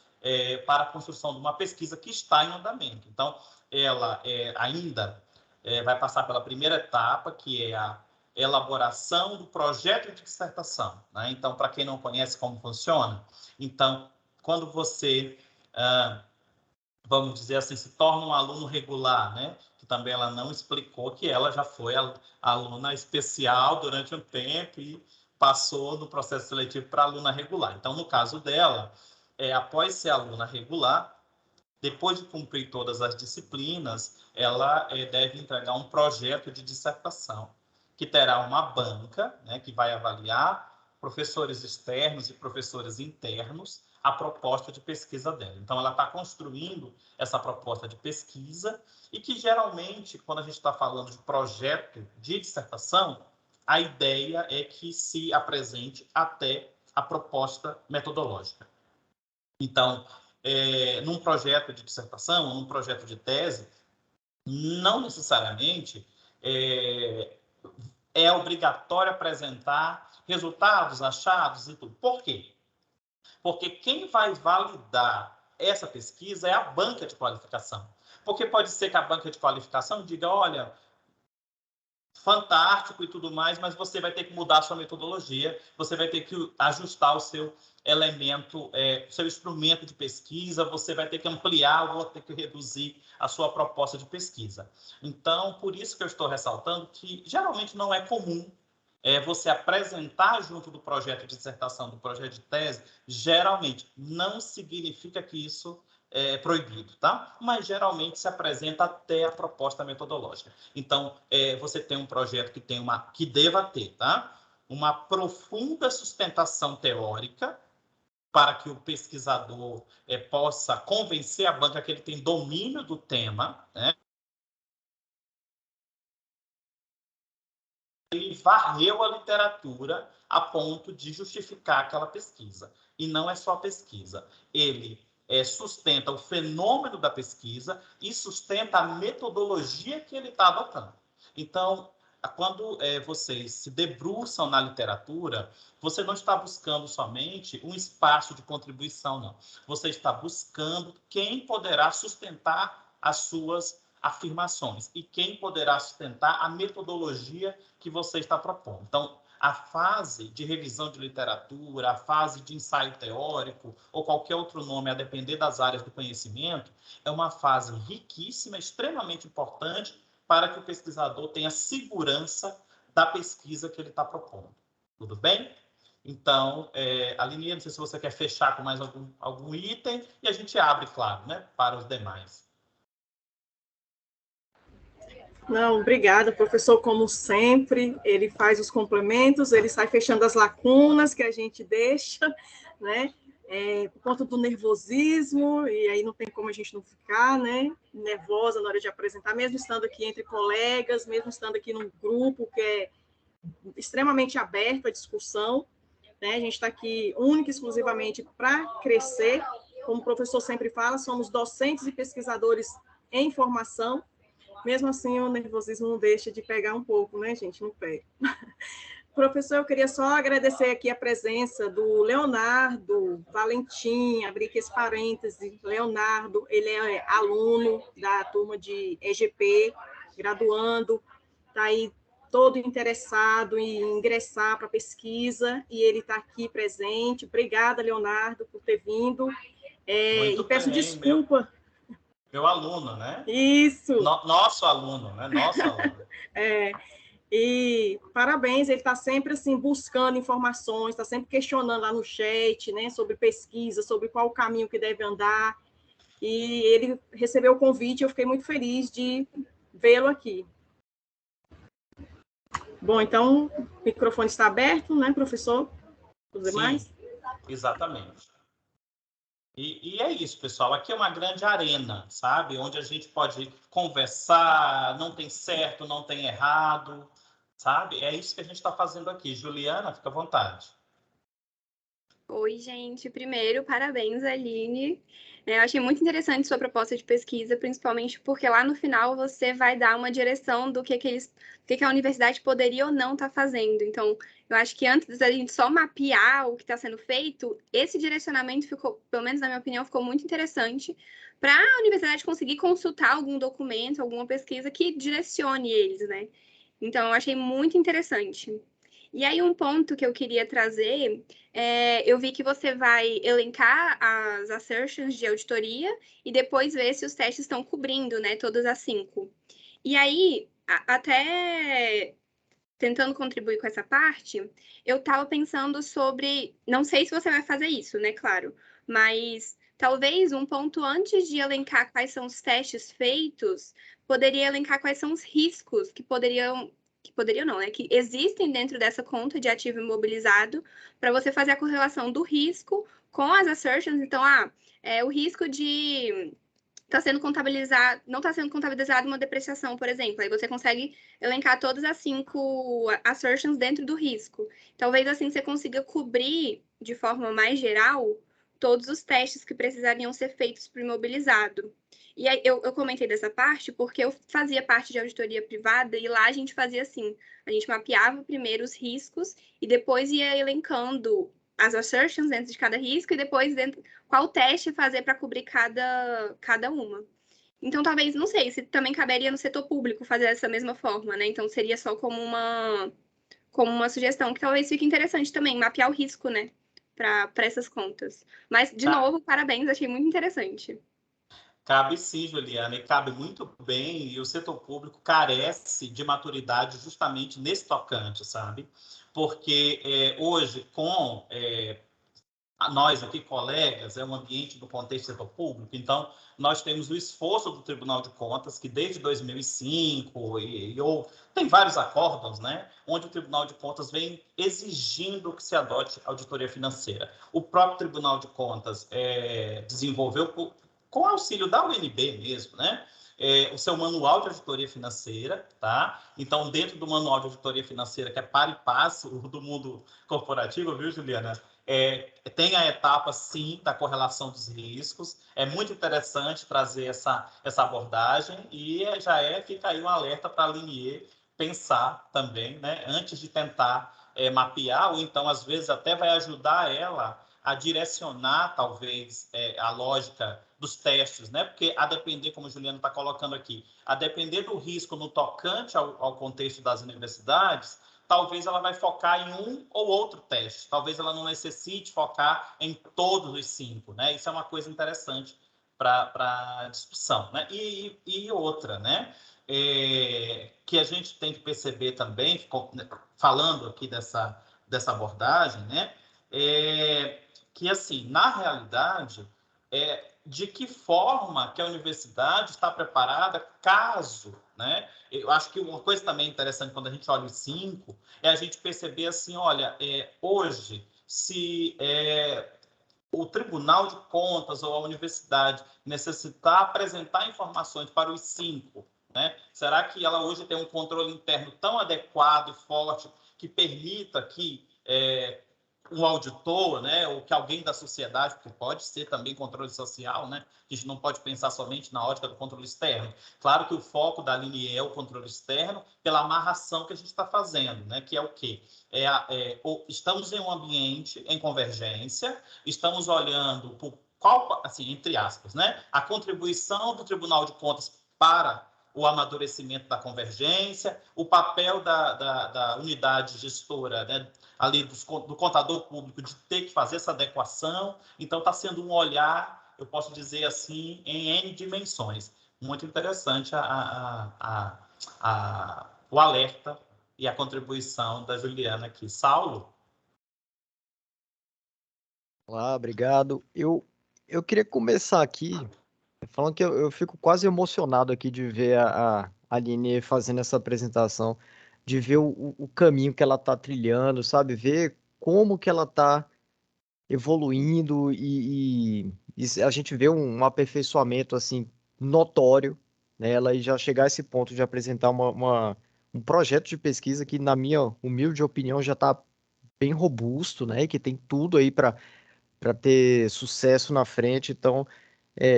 para a construção de uma pesquisa que está em andamento. Então, ela ainda vai passar pela primeira etapa, que é a elaboração do projeto de dissertação, né? Então, para quem não conhece como funciona, então, quando você, vamos dizer assim, se torna um aluno regular, né? Que também ela não explicou que ela já foi aluna especial durante um tempo e passou no processo seletivo para aluna regular. Então, no caso dela, após ser aluna regular, depois de cumprir todas as disciplinas, ela deve entregar um projeto de dissertação, que terá uma banca, né, que vai avaliar professores externos e professores internos a proposta de pesquisa dela. Então, ela está construindo essa proposta de pesquisa e que, geralmente, quando a gente está falando de projeto de dissertação, a ideia é que se apresente até a proposta metodológica. Então, num projeto de dissertação, num projeto de tese, não necessariamente é obrigatório apresentar resultados, achados e tudo. Por quê? Porque quem vai validar essa pesquisa é a banca de qualificação. Porque pode ser que a banca de qualificação diga, olha, fantástico e tudo mais, mas você vai ter que mudar a sua metodologia, você vai ter que ajustar o seu elemento, seu instrumento de pesquisa, você vai ter que ampliar ou vai ter que reduzir a sua proposta de pesquisa. Então, por isso que eu estou ressaltando que geralmente não é comum você apresentar junto do projeto de dissertação, do projeto de tese, geralmente não significa que isso é proibido, tá? Mas geralmente se apresenta até a proposta metodológica. Então, você tem um projeto que deva ter, tá? Uma profunda sustentação teórica para que o pesquisador possa convencer a banca que ele tem domínio do tema, né? Ele varreu a literatura a ponto de justificar aquela pesquisa. E não é só a pesquisa. Ele sustenta o fenômeno da pesquisa e sustenta a metodologia que ele está adotando. Então, quando vocês se debruçam na literatura, você não está buscando somente um espaço de contribuição, não. Você está buscando quem poderá sustentar as suas afirmações e quem poderá sustentar a metodologia que você está propondo. Então, a fase de revisão de literatura, a fase de ensaio teórico ou qualquer outro nome, a depender das áreas do conhecimento, é uma fase riquíssima, extremamente importante para que o pesquisador tenha segurança da pesquisa que ele está propondo. Tudo bem? Então, Aline, não sei se você quer fechar com mais algum item, e a gente abre, claro, né, para os demais. Não, obrigada, professor, como sempre, ele faz os complementos, ele sai fechando as lacunas que a gente deixa, né, por conta do nervosismo, e aí não tem como a gente não ficar, né, nervosa na hora de apresentar, mesmo estando aqui entre colegas, mesmo estando aqui num grupo que é extremamente aberto à discussão, né, a gente está aqui única e exclusivamente para crescer, como o professor sempre fala, somos docentes e pesquisadores em formação. Mesmo assim, o nervosismo não deixa de pegar um pouco, né, gente? Não pega. Professor, eu queria só agradecer aqui a presença do Leonardo Valentim, abrir aqui esse parêntese. Leonardo, ele é aluno da turma de EGP, graduando, está aí todo interessado em ingressar para a pesquisa, e ele está aqui presente. Obrigada, Leonardo, por ter vindo. E peço desculpa. Meu aluno, né? Isso. Nosso aluno, né? Nosso aluno. E parabéns, ele está sempre assim buscando informações, está sempre questionando lá no chat, né, sobre pesquisa, sobre qual o caminho que deve andar. E ele recebeu o convite, eu fiquei muito feliz de vê-lo aqui. Bom, então o microfone está aberto, né, professor? Os demais? Sim, exatamente. E é isso, pessoal. Aqui é uma grande arena, sabe? Onde a gente pode conversar, não tem certo, não tem errado, sabe? É isso que a gente está fazendo aqui. Juliana, fica à vontade. Oi, gente. Primeiro, parabéns, Aline. Eu achei muito interessante sua proposta de pesquisa, principalmente porque lá no final você vai dar uma direção do que a universidade poderia ou não estar fazendo. Então, eu acho que antes da gente só mapear o que está sendo feito, esse direcionamento ficou, pelo menos na minha opinião, ficou muito interessante para a universidade conseguir consultar algum documento, alguma pesquisa que direcione eles, né? Então, eu achei muito interessante. E aí, um ponto que eu queria trazer, eu vi que você vai elencar as assertions de auditoria e depois ver se os testes estão cobrindo, né, todas as 5. E aí, até tentando contribuir com essa parte, eu estava pensando sobre, não sei se você vai fazer isso, né, claro, mas talvez um ponto antes de elencar quais são os testes feitos, poderia elencar quais são os riscos que poderiam não, né? Que existem dentro dessa conta de ativo imobilizado para você fazer a correlação do risco com as assertions. Então, o risco de não está sendo contabilizado uma depreciação, por exemplo. Aí você consegue elencar todas as 5 assertions dentro do risco. Talvez assim você consiga cobrir de forma mais geral todos os testes que precisariam ser feitos para o imobilizado. E aí eu comentei dessa parte porque eu fazia parte de auditoria privada e lá a gente fazia assim, a gente mapeava primeiro os riscos e depois ia elencando as assertions dentro de cada risco e depois qual teste fazer para cobrir cada uma. Então, talvez, não sei, se também caberia no setor público fazer dessa mesma forma, né? Então, seria só como uma sugestão, que talvez fique interessante também, mapear o risco, né? Para essas contas. Mas, de novo, parabéns, achei muito interessante. Cabe sim, Juliana, e cabe muito bem, e o setor público carece de maturidade justamente nesse tocante, sabe? Porque hoje, com nós aqui, colegas, é um ambiente do contexto do setor público, então nós temos o esforço do Tribunal de Contas, que desde 2005, tem vários acórdãos, né, onde o Tribunal de Contas vem exigindo que se adote auditoria financeira. O próprio Tribunal de Contas desenvolveu, com auxílio da UNB mesmo, né, o seu manual de auditoria financeira, tá? Então, dentro do manual de auditoria financeira, que é par e passo do mundo corporativo, viu, Juliana? Tem a etapa, sim, da correlação dos riscos. É muito interessante trazer essa abordagem e fica aí um alerta para a Linier pensar também, né, antes de tentar mapear, ou então, às vezes, até vai ajudar ela a direcionar, talvez, a lógica dos testes, né? Porque a depender, como o Juliano está colocando aqui, a depender do risco no tocante ao contexto das universidades, talvez ela vai focar em um ou outro teste. Talvez ela não necessite focar em todos os 5, né? Isso é uma coisa interessante para a discussão, né? E outra, né? que a gente tem que perceber também, falando aqui dessa abordagem, né, que, assim, na realidade, de que forma que a universidade está preparada caso, né? Eu acho que uma coisa também interessante quando a gente olha os 5 é a gente perceber assim, olha, hoje, se o Tribunal de Contas ou a universidade necessitar apresentar informações para os 5, né? Será que ela hoje tem um controle interno tão adequado e forte que permita que um auditor, né, ou que alguém da sociedade, porque pode ser também controle social, né? A gente não pode pensar somente na ótica do controle externo. Claro que o foco da Aline é o controle externo pela amarração que a gente está fazendo, né? Que é o quê? Estamos em um ambiente em convergência, estamos olhando por qual, assim, entre aspas, né, a contribuição do Tribunal de Contas para o amadurecimento da convergência, o papel da unidade gestora, né, ali do contador público de ter que fazer essa adequação. Então, está sendo um olhar, eu posso dizer assim, em N dimensões. Muito interessante o alerta e a contribuição da Juliana aqui. Saulo? Olá, obrigado. Eu queria começar aqui falando que eu fico quase emocionado aqui de ver a Aline fazendo essa apresentação, de ver o caminho que ela está trilhando, sabe? Ver como que ela está evoluindo e a gente vê um aperfeiçoamento assim notório nela, e já chegar a esse ponto de apresentar um projeto de pesquisa que, na minha humilde opinião, já está bem robusto, né? E que tem tudo aí para ter sucesso na frente. Então,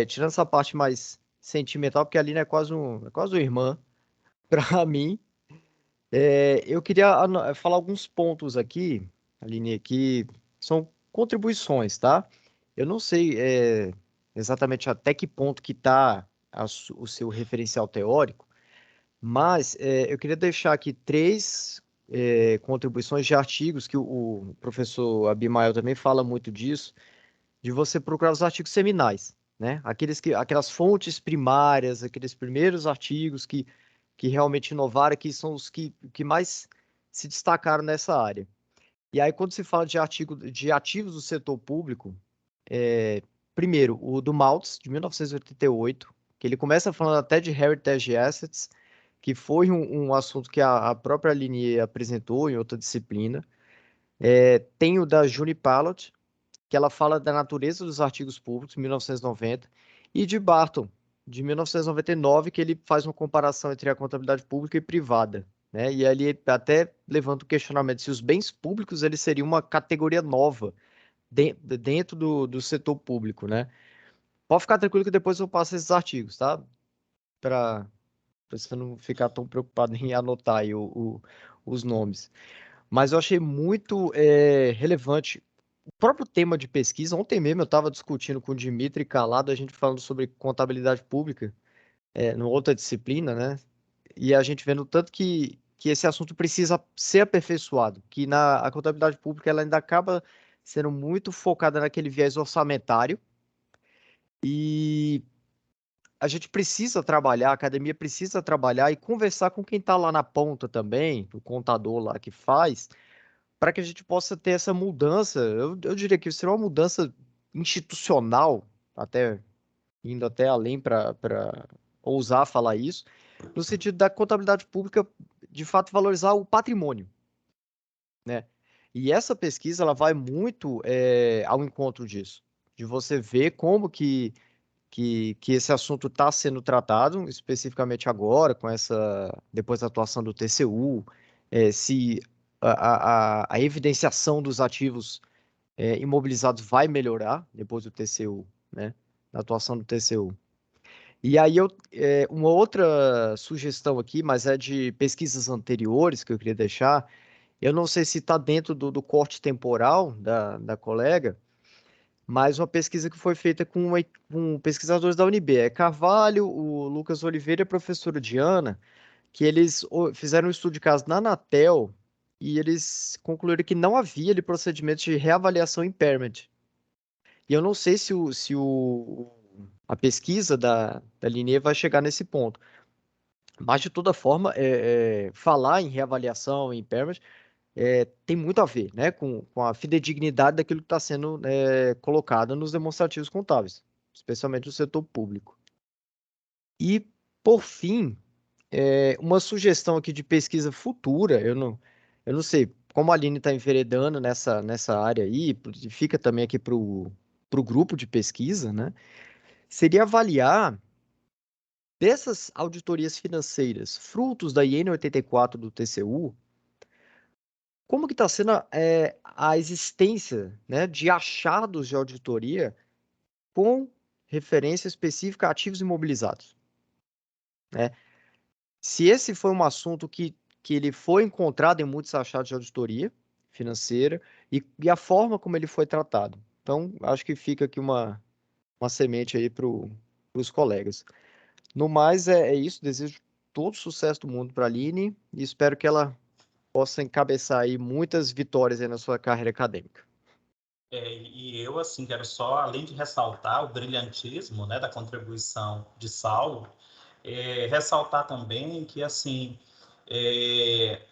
tirando essa parte mais sentimental, porque a Aline é quase uma irmã para mim, eu queria falar alguns pontos aqui, Aline, que são contribuições, tá? Eu não sei exatamente até que ponto que está o seu referencial teórico, mas eu queria deixar aqui 3 contribuições de artigos que o professor Abimael também fala muito disso, de você procurar os artigos seminais, né? Aquelas fontes primárias, aqueles primeiros artigos que realmente inovaram, que são os que mais se destacaram nessa área. E aí, quando se fala de ativos do setor público, primeiro, o do Maltz, de 1988, que ele começa falando até de Heritage Assets, que foi um assunto que a própria Aline apresentou em outra disciplina. Tem o da Juni Pallot, que ela fala da natureza dos artigos públicos, 1990, e de Barton, de 1999, que ele faz uma comparação entre a contabilidade pública e privada, né? E ali até levanta o questionamento se os bens públicos eles seriam uma categoria nova dentro do setor público, né? Pode ficar tranquilo que depois eu passo esses artigos, tá? Para você não ficar tão preocupado em anotar aí os nomes. Mas eu achei muito relevante o próprio tema de pesquisa. Ontem mesmo eu estava discutindo com o Dimitri Calado, a gente falando sobre contabilidade pública, numa outra disciplina, né? E a gente vendo tanto que esse assunto precisa ser aperfeiçoado, que a contabilidade pública ela ainda acaba sendo muito focada naquele viés orçamentário, e a gente precisa trabalhar, a academia precisa trabalhar e conversar com quem está lá na ponta também, o contador lá que faz, para que a gente possa ter essa mudança. Eu diria que será uma mudança institucional, indo até além para ousar falar isso, no sentido da contabilidade pública, de fato, valorizar o patrimônio, né? E essa pesquisa ela vai muito ao encontro disso, de você ver como que esse assunto está sendo tratado, especificamente agora, depois da atuação do TCU, se a evidenciação dos ativos imobilizados vai melhorar depois do TCU, né? Da atuação do TCU. E aí, uma outra sugestão aqui, mas é de pesquisas anteriores que eu queria deixar, eu não sei se está dentro do corte temporal da colega, mas uma pesquisa que foi feita com pesquisadores da UNB, Carvalho, o Lucas Oliveira e a professora Diana, que eles fizeram um estudo de caso na Anatel e eles concluíram que não havia ali procedimentos de reavaliação impairment. E eu não sei se a pesquisa da Linê vai chegar nesse ponto. Mas, de toda forma, falar em reavaliação, em impairment, tem muito a ver, né, com a fidedignidade daquilo que está sendo colocado nos demonstrativos contábeis, especialmente no setor público. E, por fim, uma sugestão aqui de pesquisa futura, eu não sei, como a Aline está enveredando nessa área aí, fica também aqui para o grupo de pesquisa, né, seria avaliar dessas auditorias financeiras, frutos da IN 84 do TCU, como que está sendo a existência, né, de achados de auditoria com referência específica a ativos imobilizados, né? Se esse foi um assunto que ele foi encontrado em muitos achados de auditoria financeira e a forma como ele foi tratado. Então, acho que fica aqui uma semente aí para os colegas. No mais, é isso. Desejo todo o sucesso do mundo para a Aline e espero que ela possa encabeçar aí muitas vitórias aí na sua carreira acadêmica. E eu, assim, quero só, além de ressaltar o brilhantismo, né, da contribuição de Saulo, ressaltar também que, assim,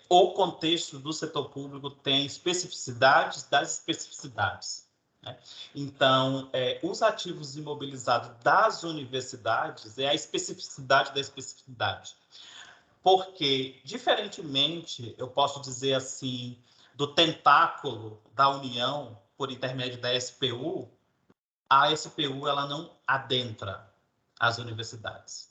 o contexto do setor público tem especificidades das especificidades, né? Então, os ativos imobilizados das universidades é a especificidade da especificidade. Porque, diferentemente, eu posso dizer assim, do tentáculo da União por intermédio da SPU, a SPU ela não adentra as universidades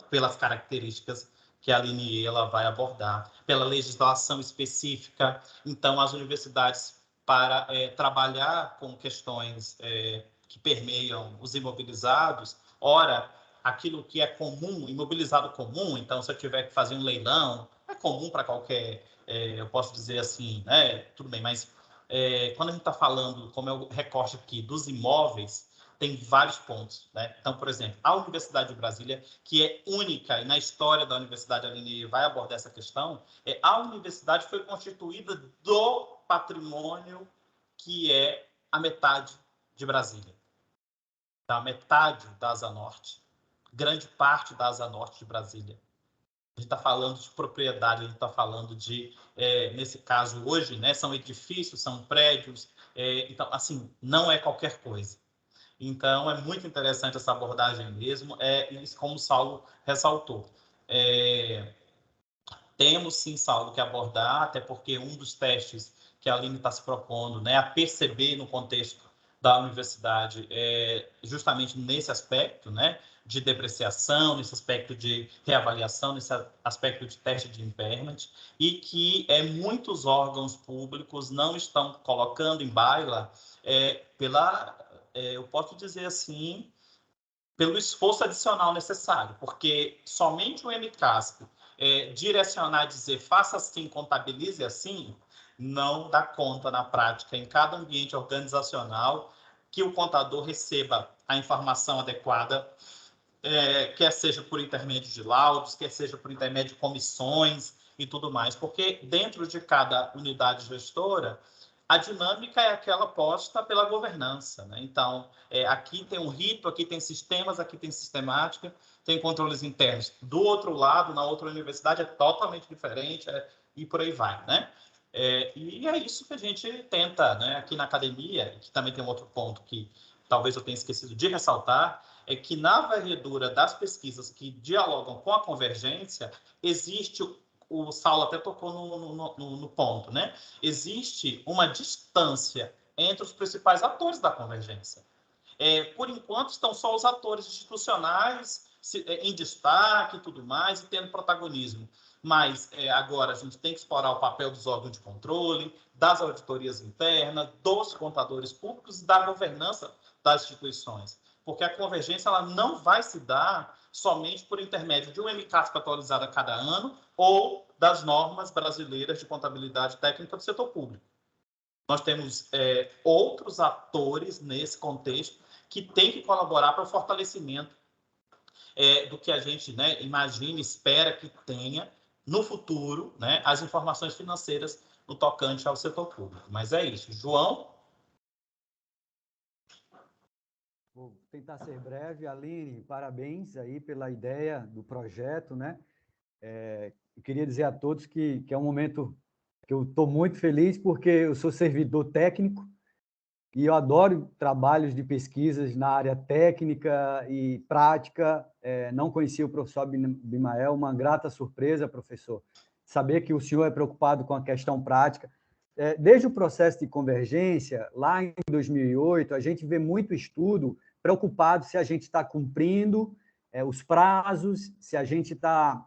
pelas características que a Aline ela vai abordar, pela legislação específica. Então, as universidades, para trabalhar com questões que permeiam os imobilizados, ora, aquilo que é comum, imobilizado comum, então, se eu tiver que fazer um leilão, é comum para qualquer, eu posso dizer assim, né? Tudo bem, mas quando a gente está falando, como é o recorte aqui, dos imóveis, tem vários pontos, né? Então, por exemplo, a Universidade de Brasília, que é única, e na história da Universidade a Aline vai abordar essa questão, a universidade foi constituída do patrimônio que é a metade de Brasília. Então, a metade da Asa Norte, grande parte da Asa Norte de Brasília. A gente está falando de propriedade, a gente está falando de, nesse caso hoje, né, são edifícios, são prédios, então, assim, não é qualquer coisa. Então, é muito interessante essa abordagem mesmo, isso como o Saulo ressaltou. Temos, sim, Saulo, que abordar, até porque um dos testes que a Aline está se propondo, né, a perceber no contexto da universidade, justamente nesse aspecto, né, de depreciação, nesse aspecto de reavaliação, nesse aspecto de teste de impairment, e que muitos órgãos públicos não estão colocando em baila eu posso dizer assim, pelo esforço adicional necessário, porque somente o MCASP direcionar e dizer faça assim, contabilize assim, não dá conta na prática, em cada ambiente organizacional, que o contador receba a informação adequada, quer seja por intermédio de laudos, quer seja por intermédio de comissões e tudo mais, porque dentro de cada unidade gestora, a dinâmica é aquela posta pela governança, né? Então, aqui tem um rito, aqui tem sistemas, aqui tem sistemática, tem controles internos. Do outro lado, na outra universidade, é totalmente diferente, e por aí vai, né? E é isso que a gente tenta, né? Aqui na academia, que também tem um outro ponto que talvez eu tenha esquecido de ressaltar, é que na varredura das pesquisas que dialogam com a convergência, existe o Saulo até tocou no ponto, né? Existe uma distância entre os principais atores da convergência. Por enquanto, estão só os atores institucionais em destaque e tudo mais, e tendo protagonismo. Mas agora a gente tem que explorar o papel dos órgãos de controle, das auditorias internas, dos contadores públicos e da governança das instituições. Porque a convergência ela não vai se dar somente por intermédio de um MCASP atualizado a cada ano ou das normas brasileiras de contabilidade técnica do setor público. Nós temos outros atores nesse contexto que têm que colaborar para o fortalecimento do que a gente, né, imagina, espera que tenha no futuro, né, as informações financeiras no tocante ao setor público. Mas é isso. João? Vou tentar ser breve. Aline, parabéns aí pela ideia do projeto, né? Eu queria dizer a todos que é um momento que eu estou muito feliz, porque eu sou servidor técnico e eu adoro trabalhos de pesquisas na área técnica e prática. Não conhecia o professor Abimael, uma grata surpresa, professor, saber que o senhor é preocupado com a questão prática. Desde o processo de convergência, lá em 2008, a gente vê muito estudo preocupado se a gente está cumprindo os prazos, se a gente está...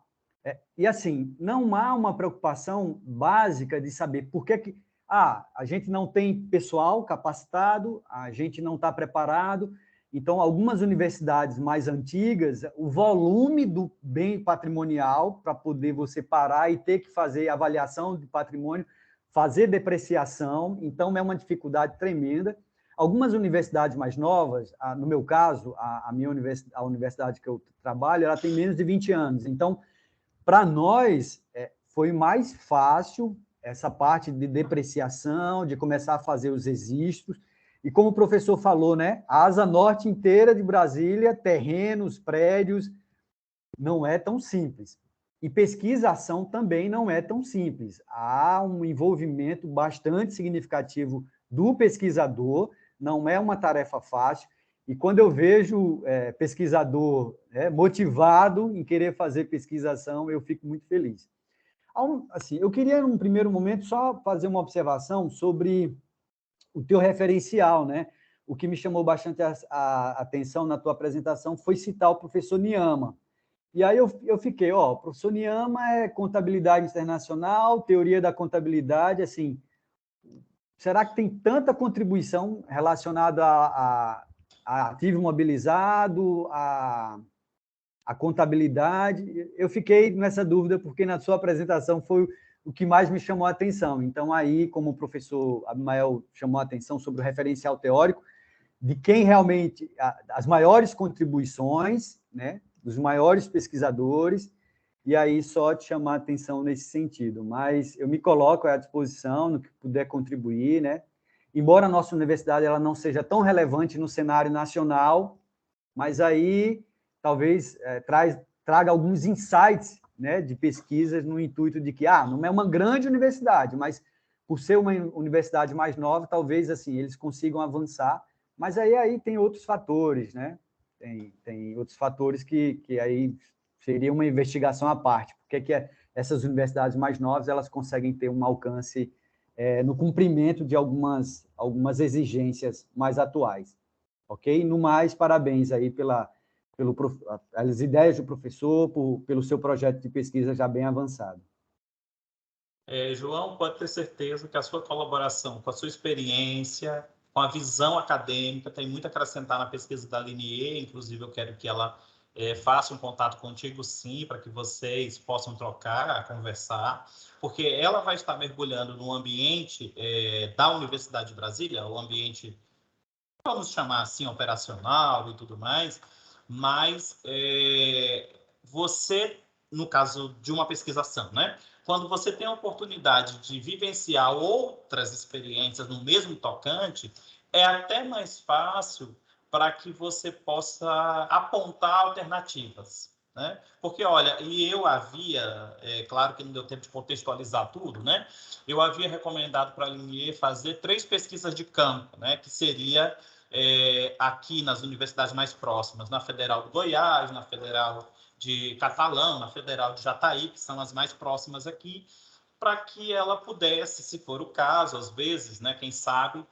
E, assim, não há uma preocupação básica de saber por que a gente não tem pessoal capacitado, a gente não está preparado. Então, algumas universidades mais antigas, o volume do bem patrimonial para poder você parar e ter que fazer avaliação de patrimônio, fazer depreciação, então é uma dificuldade tremenda. Algumas universidades mais novas, no meu caso, a universidade que eu trabalho, ela tem menos de 20 anos. Então, para nós, foi mais fácil essa parte de depreciação, de começar a fazer os registros. E como o professor falou, né, a asa norte inteira de Brasília, terrenos, prédios, não é tão simples. E pesquisação também não é tão simples. Há um envolvimento bastante significativo do pesquisador, não é uma tarefa fácil. E quando eu vejo pesquisador motivado em querer fazer pesquisação, eu fico muito feliz. Assim, eu queria, num primeiro momento, só fazer uma observação sobre o teu referencial, né? O que me chamou bastante a atenção na tua apresentação foi citar o professor Niyama. E aí eu fiquei, o professor Niyama é contabilidade internacional, teoria da contabilidade, assim, será que tem tanta contribuição relacionada a ativo imobilizado, a contabilidade? Eu fiquei nessa dúvida, porque na sua apresentação foi o que mais me chamou a atenção. Então, aí, como o professor Abimael chamou a atenção sobre o referencial teórico, de quem realmente, as maiores contribuições, né, dos maiores pesquisadores, e aí só te chamar a atenção nesse sentido. Mas eu me coloco à disposição no que puder contribuir, né? Embora a nossa universidade ela não seja tão relevante no cenário nacional, mas aí talvez traga alguns insights, né, de pesquisas no intuito de que não é uma grande universidade, mas por ser uma universidade mais nova, talvez assim eles consigam avançar. Mas aí tem outros fatores, né? Tem outros fatores que aí seria uma investigação à parte. Por que essas universidades mais novas elas conseguem ter um alcance no cumprimento de algumas exigências mais atuais? Ok? No mais, parabéns aí pelas ideias do professor, pelo seu projeto de pesquisa já bem avançado. João, pode ter certeza que a sua colaboração, com a sua experiência, com a visão acadêmica, tem muito a acrescentar na pesquisa da Linier. Inclusive, eu quero que ela faça um contato contigo, sim, para que vocês possam trocar, conversar, porque ela vai estar mergulhando no ambiente da Universidade de Brasília, o ambiente, vamos chamar assim, operacional e tudo mais, mas você, no caso de uma pesquisação, né? Quando você tem a oportunidade de vivenciar outras experiências no mesmo tocante, é até mais fácil para que você possa apontar alternativas, né? Porque, olha, eu havia, claro que não deu tempo de contextualizar tudo, né? Eu havia recomendado para a Linier fazer 3 pesquisas de campo, né? Que seria aqui nas universidades mais próximas, na Federal do Goiás, na Federal de Catalão, na Federal de Jataí, que são as mais próximas aqui, para que ela pudesse, se for o caso, às vezes, né, quem sabe,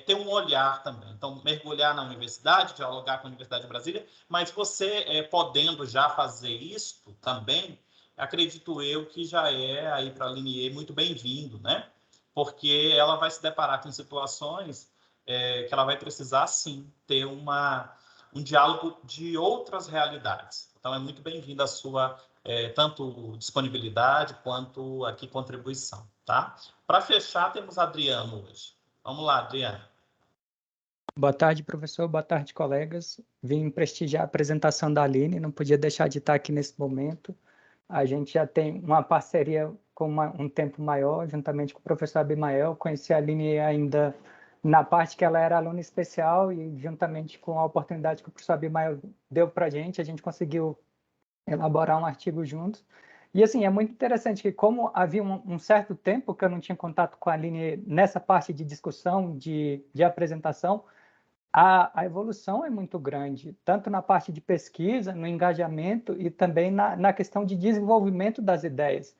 ter um olhar também. Então, mergulhar na universidade, dialogar com a Universidade de Brasília, mas você podendo já fazer isso também, acredito eu que já é aí para a Linier muito bem-vindo, né? Porque ela vai se deparar com situações que ela vai precisar, sim, ter um diálogo de outras realidades. Então, é muito bem-vinda a sua tanto disponibilidade quanto aqui contribuição, tá? Para fechar, temos Adriano hoje. Vamos lá, Adriano. Boa tarde, professor. Boa tarde, colegas. Vim prestigiar a apresentação da Aline, não podia deixar de estar aqui nesse momento. A gente já tem uma parceria com um tempo maior, juntamente com o professor Abimael. Conheci a Aline ainda na parte que ela era aluna especial e juntamente com a oportunidade que o professor Abimael deu para a gente conseguiu elaborar um artigo juntos. E, assim, é muito interessante que, como havia um certo tempo que eu não tinha contato com a Aline nessa parte de discussão, de apresentação, a evolução é muito grande, tanto na parte de pesquisa, no engajamento e também na questão de desenvolvimento das ideias.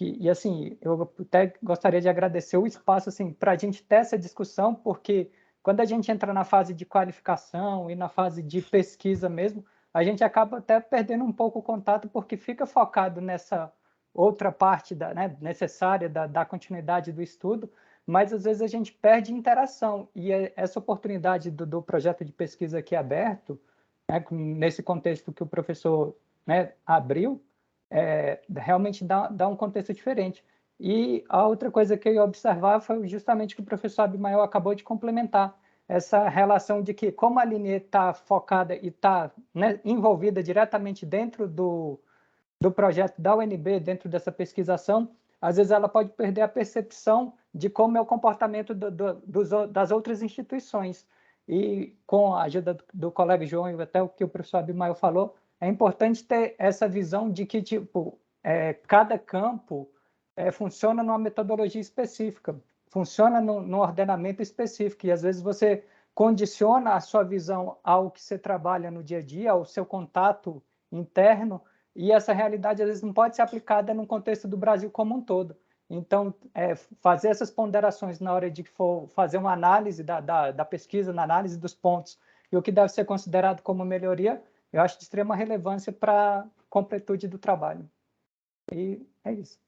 E assim, eu até gostaria de agradecer o espaço assim, para a gente ter essa discussão, porque quando a gente entra na fase de qualificação e na fase de pesquisa mesmo, a gente acaba até perdendo um pouco o contato, porque fica focado nessa outra parte necessária da continuidade do estudo, mas às vezes a gente perde interação. E essa oportunidade do projeto de pesquisa aqui aberto, nesse contexto que o professor abriu, realmente dá um contexto diferente. E a outra coisa que eu ia observar foi justamente que o professor Abimael acabou de complementar, essa relação de que, como a Aline está focada e está envolvida diretamente dentro do projeto da UNB, dentro dessa pesquisação, às vezes ela pode perder a percepção de como é o comportamento das outras instituições. E com a ajuda do colega João e até o que o professor Abimael falou, é importante ter essa visão de que cada campo funciona numa metodologia específica, funciona no ordenamento específico, e às vezes você condiciona a sua visão ao que você trabalha no dia a dia, ao seu contato interno, e essa realidade às vezes não pode ser aplicada no contexto do Brasil como um todo. Então, fazer essas ponderações na hora de for fazer uma análise da pesquisa, na análise dos pontos, e o que deve ser considerado como melhoria, eu acho de extrema relevância para a completude do trabalho. E é isso.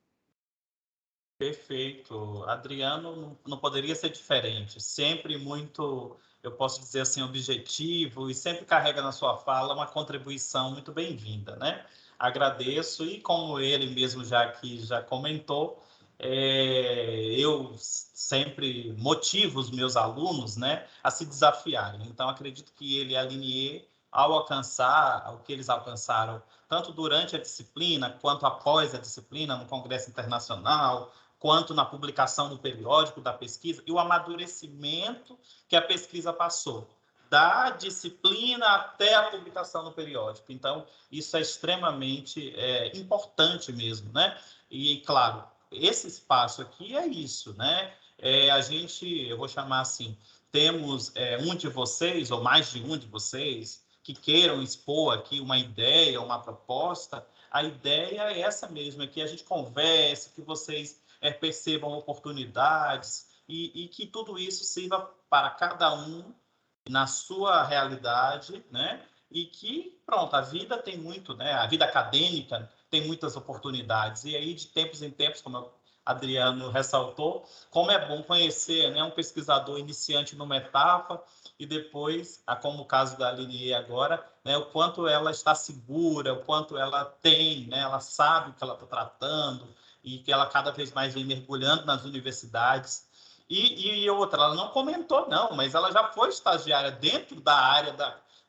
Perfeito. Adriano não poderia ser diferente. Sempre muito, eu posso dizer assim, objetivo, e sempre carrega na sua fala uma contribuição muito bem-vinda, né? Agradeço, e como ele mesmo já comentou, eu sempre motivo os meus alunos, né, a se desafiarem. Então, acredito que ele alinhou ao alcançar o que eles alcançaram, tanto durante a disciplina, quanto após a disciplina, no Congresso Internacional, quanto na publicação no periódico da pesquisa, e o amadurecimento que a pesquisa passou, da disciplina até a publicação no periódico. Então, isso é extremamente importante mesmo, né? E, claro, esse espaço aqui é isso, né? Eu vou chamar assim, temos um de vocês, ou mais de um de vocês, que queiram expor aqui uma ideia, uma proposta. A ideia é essa mesmo, é que a gente converse, que vocês percebam oportunidades e que tudo isso sirva para cada um na sua realidade, né? E que, pronto, a vida tem muito, né? A vida acadêmica tem muitas oportunidades. E aí, de tempos em tempos, como o Adriano ressaltou, como é bom conhecer, né, um pesquisador iniciante numa etapa e depois, como o caso da Aline agora, né, o quanto ela está segura, o quanto ela tem, né, ela sabe o que ela está tratando e que ela cada vez mais vem mergulhando nas universidades. E outra, ela não comentou, não, mas ela já foi estagiária dentro da área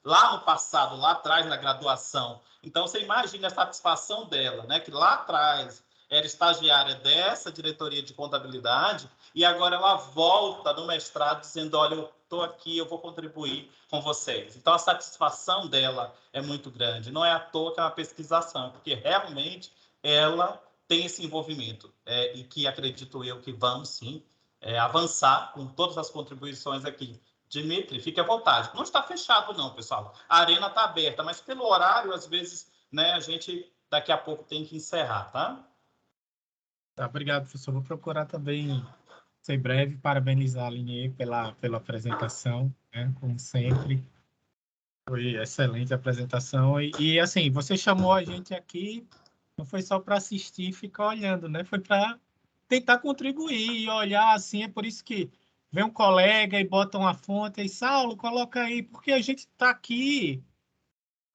lá no passado, lá atrás, na graduação. Então, você imagina a satisfação dela, né? Que lá atrás era estagiária dessa diretoria de contabilidade e agora ela volta no mestrado dizendo, olha, eu estou aqui, eu vou contribuir com vocês. Então, a satisfação dela é muito grande. Não é à toa que é uma pesquisação, porque realmente ela tem esse envolvimento e que acredito eu que vamos, sim, avançar com todas as contribuições aqui. Dimitri, fique à vontade. Não está fechado, não, pessoal. A arena está aberta, mas pelo horário, às vezes, né, a gente daqui a pouco tem que encerrar, tá? Tá, obrigado, professor. Vou procurar também ser breve, parabenizar a Aline pela apresentação, né, como sempre. Foi excelente a apresentação. E, assim, você chamou a gente aqui, não foi só para assistir e ficar olhando, né? Foi para tentar contribuir e olhar, assim, é por isso que vem um colega e bota uma fonte e Saulo, coloca aí, porque a gente está aqui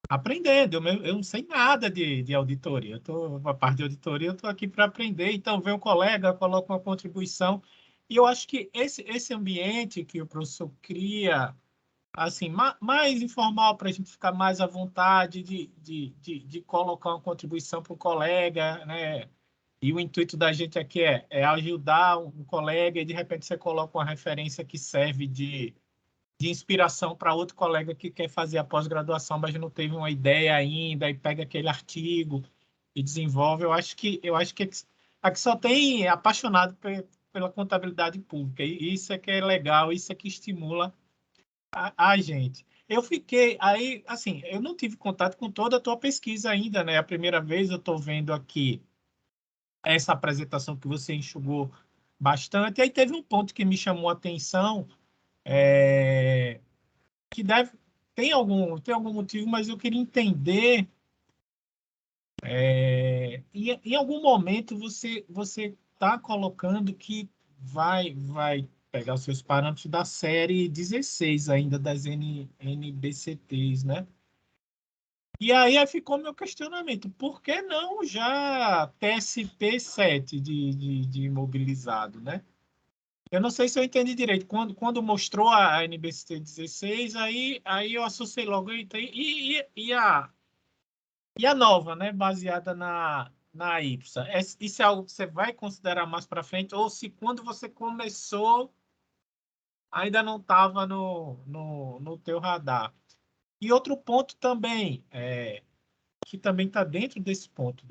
aprendendo. Eu não sei nada de auditoria. A parte de auditoria, eu estou aqui para aprender. Então, vem um colega, coloca uma contribuição. E eu acho que esse ambiente que o professor cria, assim, mais informal, para a gente ficar mais à vontade de colocar uma contribuição para o colega, né? E o intuito da gente aqui é ajudar um colega e, de repente, você coloca uma referência que serve de inspiração para outro colega que quer fazer a pós-graduação, mas não teve uma ideia ainda, e pega aquele artigo e desenvolve. Eu acho que aqui só tem apaixonado pela contabilidade pública, e isso é que é legal, isso é que estimula a gente. Eu fiquei aí, assim, eu não tive contato com toda a tua pesquisa ainda, né? A primeira vez eu estou vendo aqui essa apresentação que você enxugou bastante. Aí teve um ponto que me chamou a atenção, que tem algum motivo, mas eu queria entender. Em algum momento você está colocando que vai pegar os seus parâmetros da série 16 ainda das NBCTs, né? E aí ficou meu questionamento: por que não já TSP 7 de imobilizado, né? Eu não sei se eu entendi direito. Quando mostrou a NBCT 16, aí eu associei logo. E a nova, né? Baseada na IPSA. Isso é algo que você vai considerar mais para frente? Ou se quando você começou ainda não estava no teu radar? E outro ponto também, que também está dentro desse ponto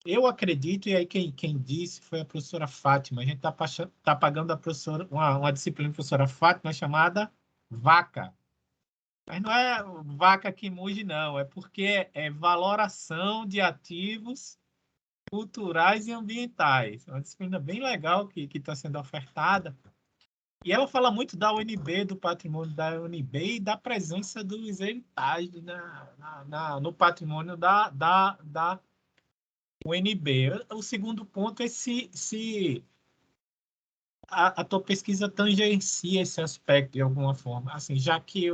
eu acredito, e aí quem disse foi a professora Fátima. A gente está pagando uma disciplina da professora Fátima chamada VACA. Mas não é vaca que muge, não. É porque é valoração de ativos culturais e ambientais. É uma disciplina bem legal que está sendo ofertada. E ela fala muito da UNB, do patrimônio da UNB e da presença dos heritage no patrimônio da UNB. O segundo ponto é se a tua pesquisa tangencia esse aspecto de alguma forma. Assim, já que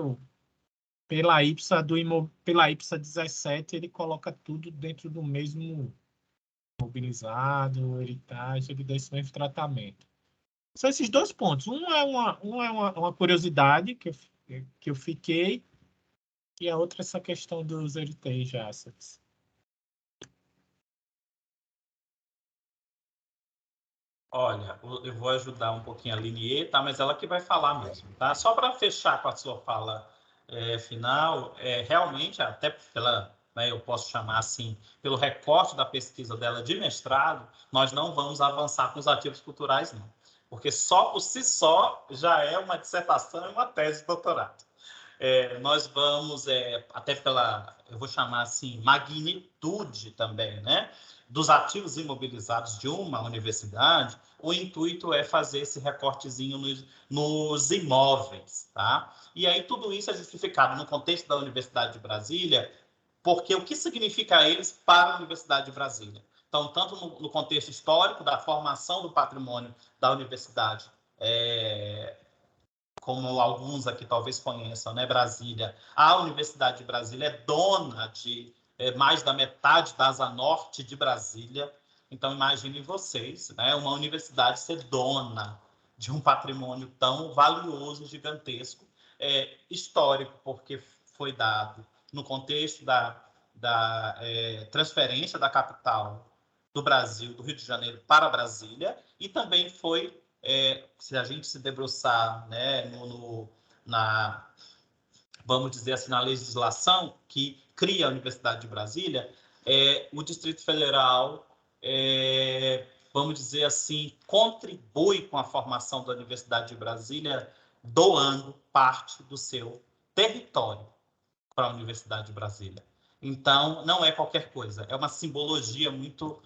pela IPSA 17, ele coloca tudo dentro do mesmo mobilizado, heritage, ele dá esse mesmo tratamento. São esses dois pontos. Um é uma curiosidade que eu fiquei, e a outra é essa questão dos heritage assets. Olha, eu vou ajudar um pouquinho a Linier, tá? Mas ela que vai falar mesmo, tá? Só para fechar com a sua fala final, realmente, até pela, né, eu posso chamar assim, pelo recorte da pesquisa dela de mestrado, nós não vamos avançar com os ativos culturais, não. Porque só por si só já é uma dissertação e uma tese de doutorado. Nós vamos, até eu vou chamar assim, magnitude também, né? Dos ativos imobilizados de uma universidade, o intuito é fazer esse recortezinho nos imóveis, tá? E aí tudo isso é justificado no contexto da Universidade de Brasília, porque o que significa eles para a Universidade de Brasília? Então, tanto no contexto histórico da formação do patrimônio da universidade, como alguns aqui talvez conheçam, né, Brasília, a Universidade de Brasília é dona de mais da metade da Asa Norte de Brasília. Então, imaginem vocês, né, uma universidade ser dona de um patrimônio tão valioso, gigantesco, histórico, porque foi dado no contexto da transferência da capital do Brasil, do Rio de Janeiro, para Brasília, e também foi, se a gente se debruçar, né, vamos dizer assim, na legislação que cria a Universidade de Brasília, o Distrito Federal, vamos dizer assim, contribui com a formação da Universidade de Brasília, doando parte do seu território para a Universidade de Brasília. Então, não é qualquer coisa, é uma simbologia muito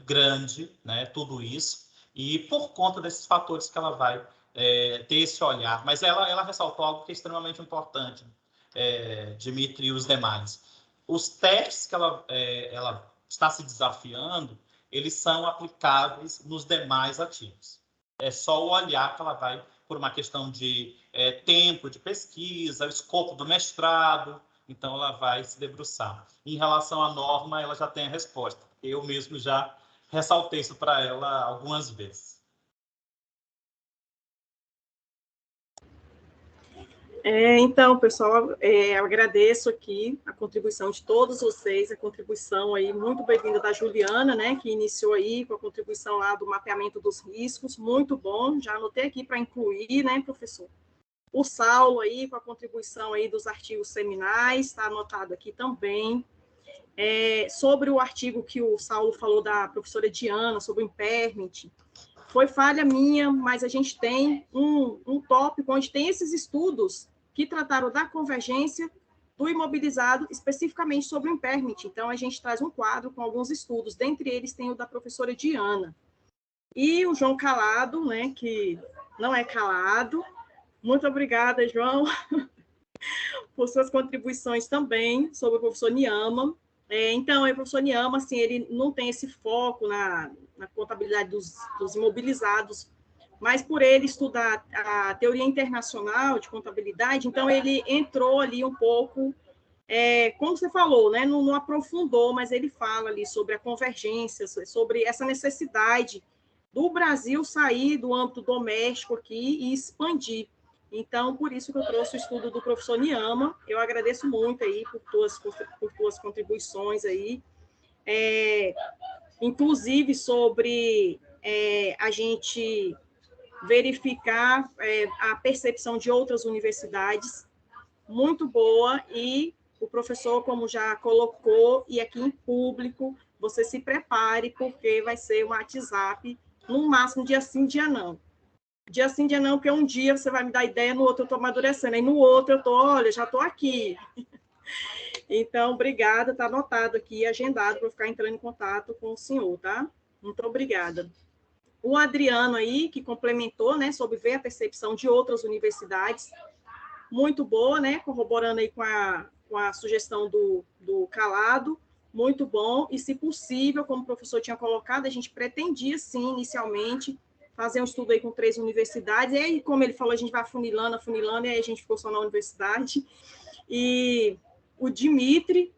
grande, né, tudo isso, e por conta desses fatores que ela vai ter esse olhar. Mas ela ressaltou algo que é extremamente importante, Dimitri e os demais. Os testes que ela está se desafiando, eles são aplicáveis nos demais ativos. É só o olhar que ela vai, por uma questão de tempo de pesquisa, o escopo do mestrado, então ela vai se debruçar. Em relação à norma, ela já tem a resposta. Eu mesmo já ressaltei isso para ela algumas vezes. Então, pessoal, eu agradeço aqui a contribuição de todos vocês, a contribuição aí muito bem-vinda da Juliana, né, que iniciou aí com a contribuição lá do mapeamento dos riscos, muito bom, já anotei aqui para incluir, né, professor? O Saulo aí com a contribuição aí dos artigos seminais, está anotado aqui também. Sobre o artigo que o Saulo falou da professora Diana, sobre o impairment, foi falha minha, mas a gente tem um tópico onde tem esses estudos que trataram da convergência do imobilizado, especificamente sobre o impairment. Então, a gente traz um quadro com alguns estudos, dentre eles tem o da professora Diana. E o João Calado, né, que não é calado. Muito obrigada, João, por suas contribuições também sobre o professor Niama. Então, o professor Niama, assim, ele não tem esse foco na contabilidade dos imobilizados, mas por ele estudar a teoria internacional de contabilidade, então ele entrou ali um pouco, como você falou, né, não aprofundou, mas ele fala ali sobre a convergência, sobre essa necessidade do Brasil sair do âmbito doméstico aqui e expandir. Então, por isso que eu trouxe o estudo do professor Niama. Eu agradeço muito aí por tuas contribuições aí, inclusive sobre a gente verificar a percepção de outras universidades, muito boa, e o professor, como já colocou, e aqui em público, você se prepare, porque vai ser um WhatsApp, no máximo dia sim, dia não. Dia sim, dia não, porque um dia você vai me dar ideia, no outro eu estou amadurecendo, aí no outro eu estou, olha, já estou aqui. Então, obrigada, está anotado aqui, agendado, para ficar entrando em contato com o senhor, tá? Muito obrigada. O Adriano aí, que complementou, né, sobre ver a percepção de outras universidades, muito boa, né, corroborando aí com a sugestão do Calado, muito bom, e se possível, como o professor tinha colocado, a gente pretendia, sim, inicialmente, fazer um estudo aí com 3 universidades, e aí, como ele falou, a gente vai afunilando, e aí a gente ficou só na universidade. E o Dimitri,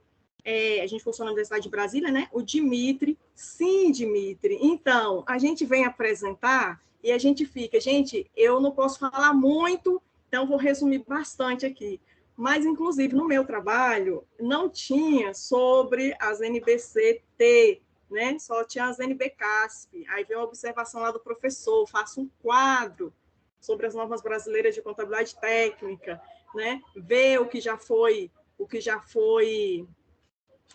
a gente ficou só na Universidade de Brasília, né? O Dimitri, sim, Dimitri. Então, a gente vem apresentar e a gente fica, gente, eu não posso falar muito, então vou resumir bastante aqui. Mas, inclusive, no meu trabalho, não tinha sobre as NBC-T, né? Só tinha as NBCASP. Aí veio uma observação lá do professor, faço um quadro sobre as normas brasileiras de contabilidade técnica, né? Ver o que já foi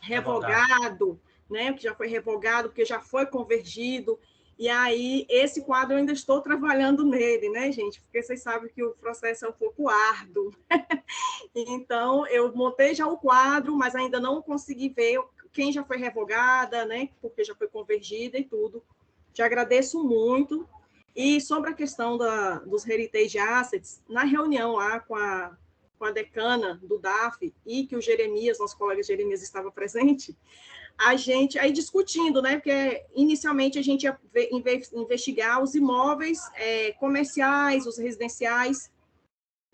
revogado, né? O que já foi revogado, porque já foi convergido. E aí, esse quadro eu ainda estou trabalhando nele, né, gente? Porque vocês sabem que o processo é um pouco árduo. Então, eu montei já o quadro, mas ainda não consegui ver quem já foi revogada, né? Porque já foi convergida e tudo. Te agradeço muito. E sobre a questão dos heritage assets, na reunião lá com a decana do DAF e que o Jeremias, nosso colega Jeremias, estava presente, a gente, aí discutindo, né, porque inicialmente a gente ia investigar os imóveis comerciais, os residenciais,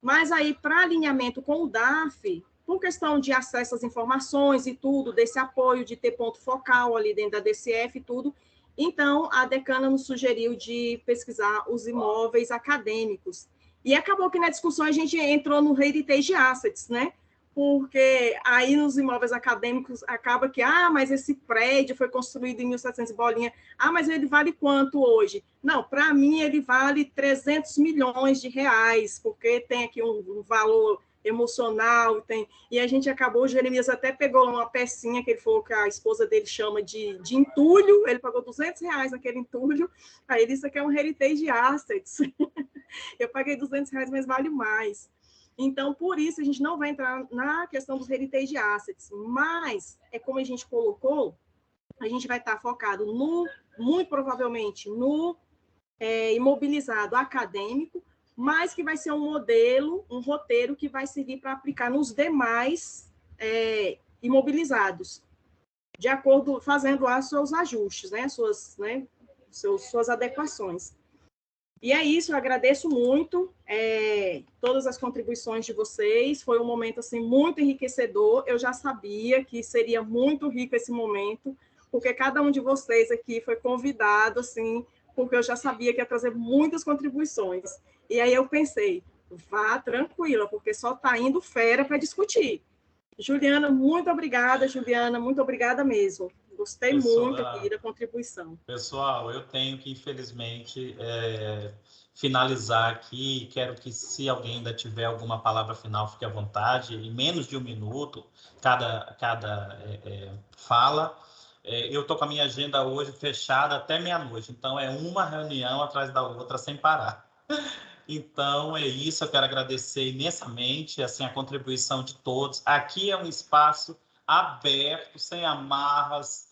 mas aí, para alinhamento com o DAF, por questão de acesso às informações e tudo, desse apoio de ter ponto focal ali dentro da DCF e tudo, então a decana nos sugeriu de pesquisar os imóveis acadêmicos. E acabou que na discussão a gente entrou no heritage assets, né? Porque aí nos imóveis acadêmicos acaba que, mas esse prédio foi construído em 1700 bolinha, mas ele vale quanto hoje? Não, para mim ele vale 300 milhões de reais, porque tem aqui um valor emocional, e a gente acabou, o Jeremias até pegou uma pecinha que ele falou que a esposa dele chama de entulho, ele pagou 200 reais naquele entulho, aí ele disse isso aqui é um heritage assets. Eu paguei 200 reais, mas vale mais. Então, por isso, a gente não vai entrar na questão dos heritage assets, mas, como a gente colocou, a gente vai estar focado muito provavelmente, no imobilizado acadêmico, mas que vai ser um modelo, um roteiro que vai servir para aplicar nos demais imobilizados, de acordo, fazendo lá seus ajustes, né, suas adequações. E é isso, eu agradeço muito todas as contribuições de vocês, foi um momento assim, muito enriquecedor, eu já sabia que seria muito rico esse momento, porque cada um de vocês aqui foi convidado, assim, porque eu já sabia que ia trazer muitas contribuições. E aí eu pensei, vá tranquila, porque só está indo fera para discutir. Juliana, muito obrigada, Juliana, muito obrigada mesmo. Gostei muito aqui da contribuição. Pessoal, eu tenho que, infelizmente, finalizar aqui. Quero que, se alguém ainda tiver alguma palavra final, fique à vontade. Em menos de 1 minuto, cada fala. Eu estou com a minha agenda hoje fechada até meia-noite. Então, é uma reunião atrás da outra, sem parar. Então, é isso. Eu quero agradecer imensamente assim, a contribuição de todos. Aqui é um espaço aberto, sem amarras.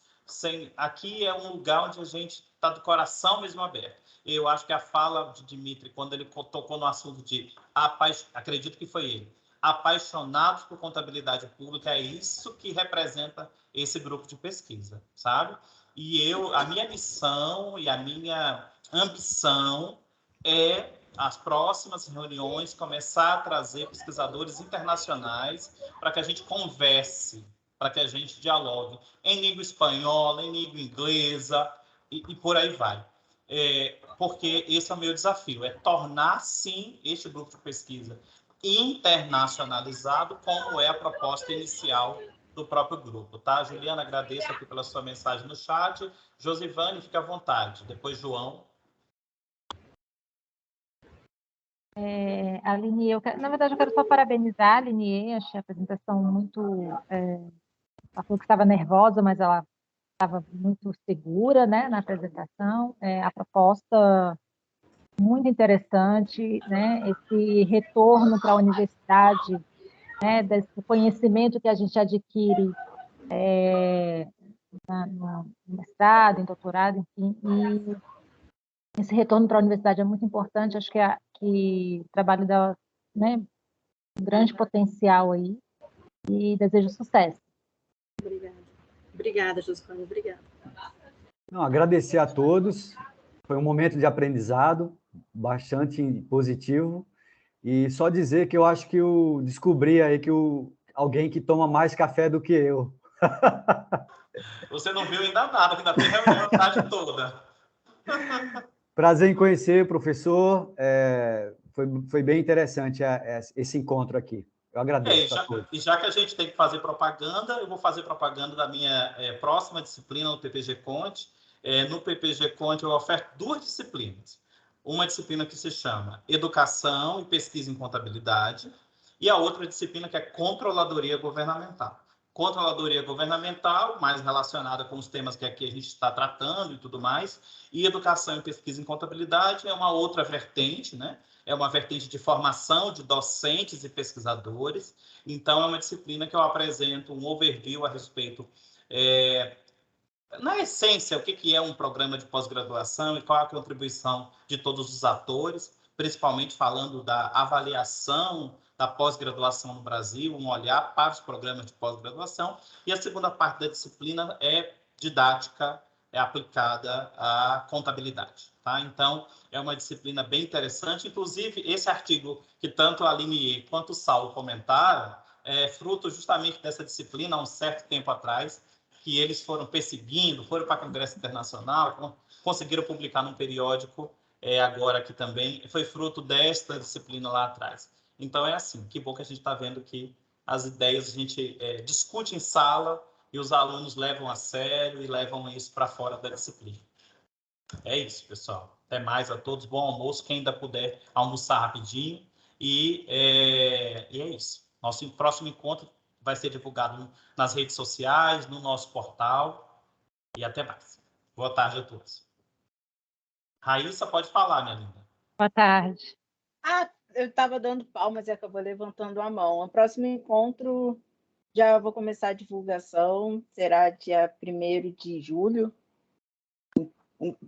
Aqui é um lugar onde a gente está do coração mesmo aberto. Eu acho que a fala de Dimitri, quando ele tocou no assunto de acredito que foi ele, apaixonados por contabilidade pública, é isso que representa esse grupo de pesquisa, sabe? E a minha missão e a minha ambição é, as próximas reuniões, começar a trazer pesquisadores internacionais para que a gente converse, para que a gente dialogue em língua espanhola, em língua inglesa e por aí vai. Porque esse é o meu desafio, é tornar, sim, este grupo de pesquisa internacionalizado, como é a proposta inicial do próprio grupo, tá? Juliana, agradeço aqui pela sua mensagem no chat. Josivane, fica à vontade. Depois, João. Aline, na verdade, eu quero só parabenizar a Aline, achei a apresentação muito... ela falou que estava nervosa, mas ela estava muito segura, né, na apresentação. A proposta muito interessante, né, esse retorno para a universidade, né, desse conhecimento que a gente adquire no mestrado, em doutorado, enfim, e esse retorno para a universidade é muito importante. Acho que o trabalho dela, né, um grande potencial aí, e desejo sucesso. Obrigada, Josicane, obrigada. Não, agradecer a todos, foi um momento de aprendizado bastante positivo, e só dizer que eu acho que eu descobri aí que alguém que toma mais café do que eu. Você não viu ainda nada, que ainda tem reunião a tarde toda. Prazer em conhecer, professor. Foi bem interessante esse encontro aqui. Eu agradeço a todos. E já que a gente tem que fazer propaganda, eu vou fazer propaganda da minha próxima disciplina no PPG Conte. No PPG Conte eu oferto 2 disciplinas. Uma disciplina que se chama Educação e Pesquisa em Contabilidade, e a outra disciplina que é Controladoria Governamental. Controladoria Governamental, mais relacionada com os temas que aqui a gente está tratando e tudo mais, e Educação e Pesquisa em Contabilidade é uma outra vertente, né? É uma vertente de formação de docentes e pesquisadores. Então, é uma disciplina que eu apresento um overview a respeito, na essência, o que é um programa de pós-graduação e qual é a contribuição de todos os atores, principalmente falando da avaliação da pós-graduação no Brasil, um olhar para os programas de pós-graduação. E a segunda parte da disciplina é didática, aplicada à contabilidade. Tá? Então, é uma disciplina bem interessante. Inclusive, esse artigo que tanto a Aline quanto o Saulo comentaram é fruto justamente dessa disciplina, há um certo tempo atrás, que eles foram perseguindo, foram para Congresso Internacional, conseguiram publicar num periódico, agora aqui também, foi fruto desta disciplina lá atrás. Então, é assim, que bom que a gente está vendo que as ideias a gente discute em sala e os alunos levam a sério e levam isso para fora da disciplina. É isso, pessoal. Até mais a todos. Bom almoço. Quem ainda puder almoçar rapidinho. E é isso. Nosso próximo encontro vai ser divulgado nas redes sociais, no nosso portal. E até mais. Boa tarde a todos. Raíssa, pode falar, minha linda. Boa tarde. Eu estava dando palmas e acabou levantando a mão. O próximo encontro, já vou começar a divulgação, será dia 1º de julho.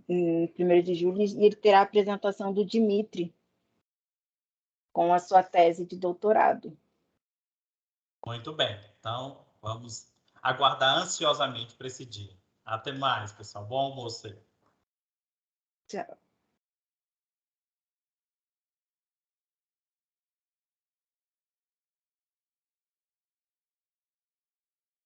Em 1º de julho, e ele terá a apresentação do Dimitri com a sua tese de doutorado. Muito bem. Então, vamos aguardar ansiosamente para esse dia. Até mais, pessoal. Bom almoço aí. Tchau.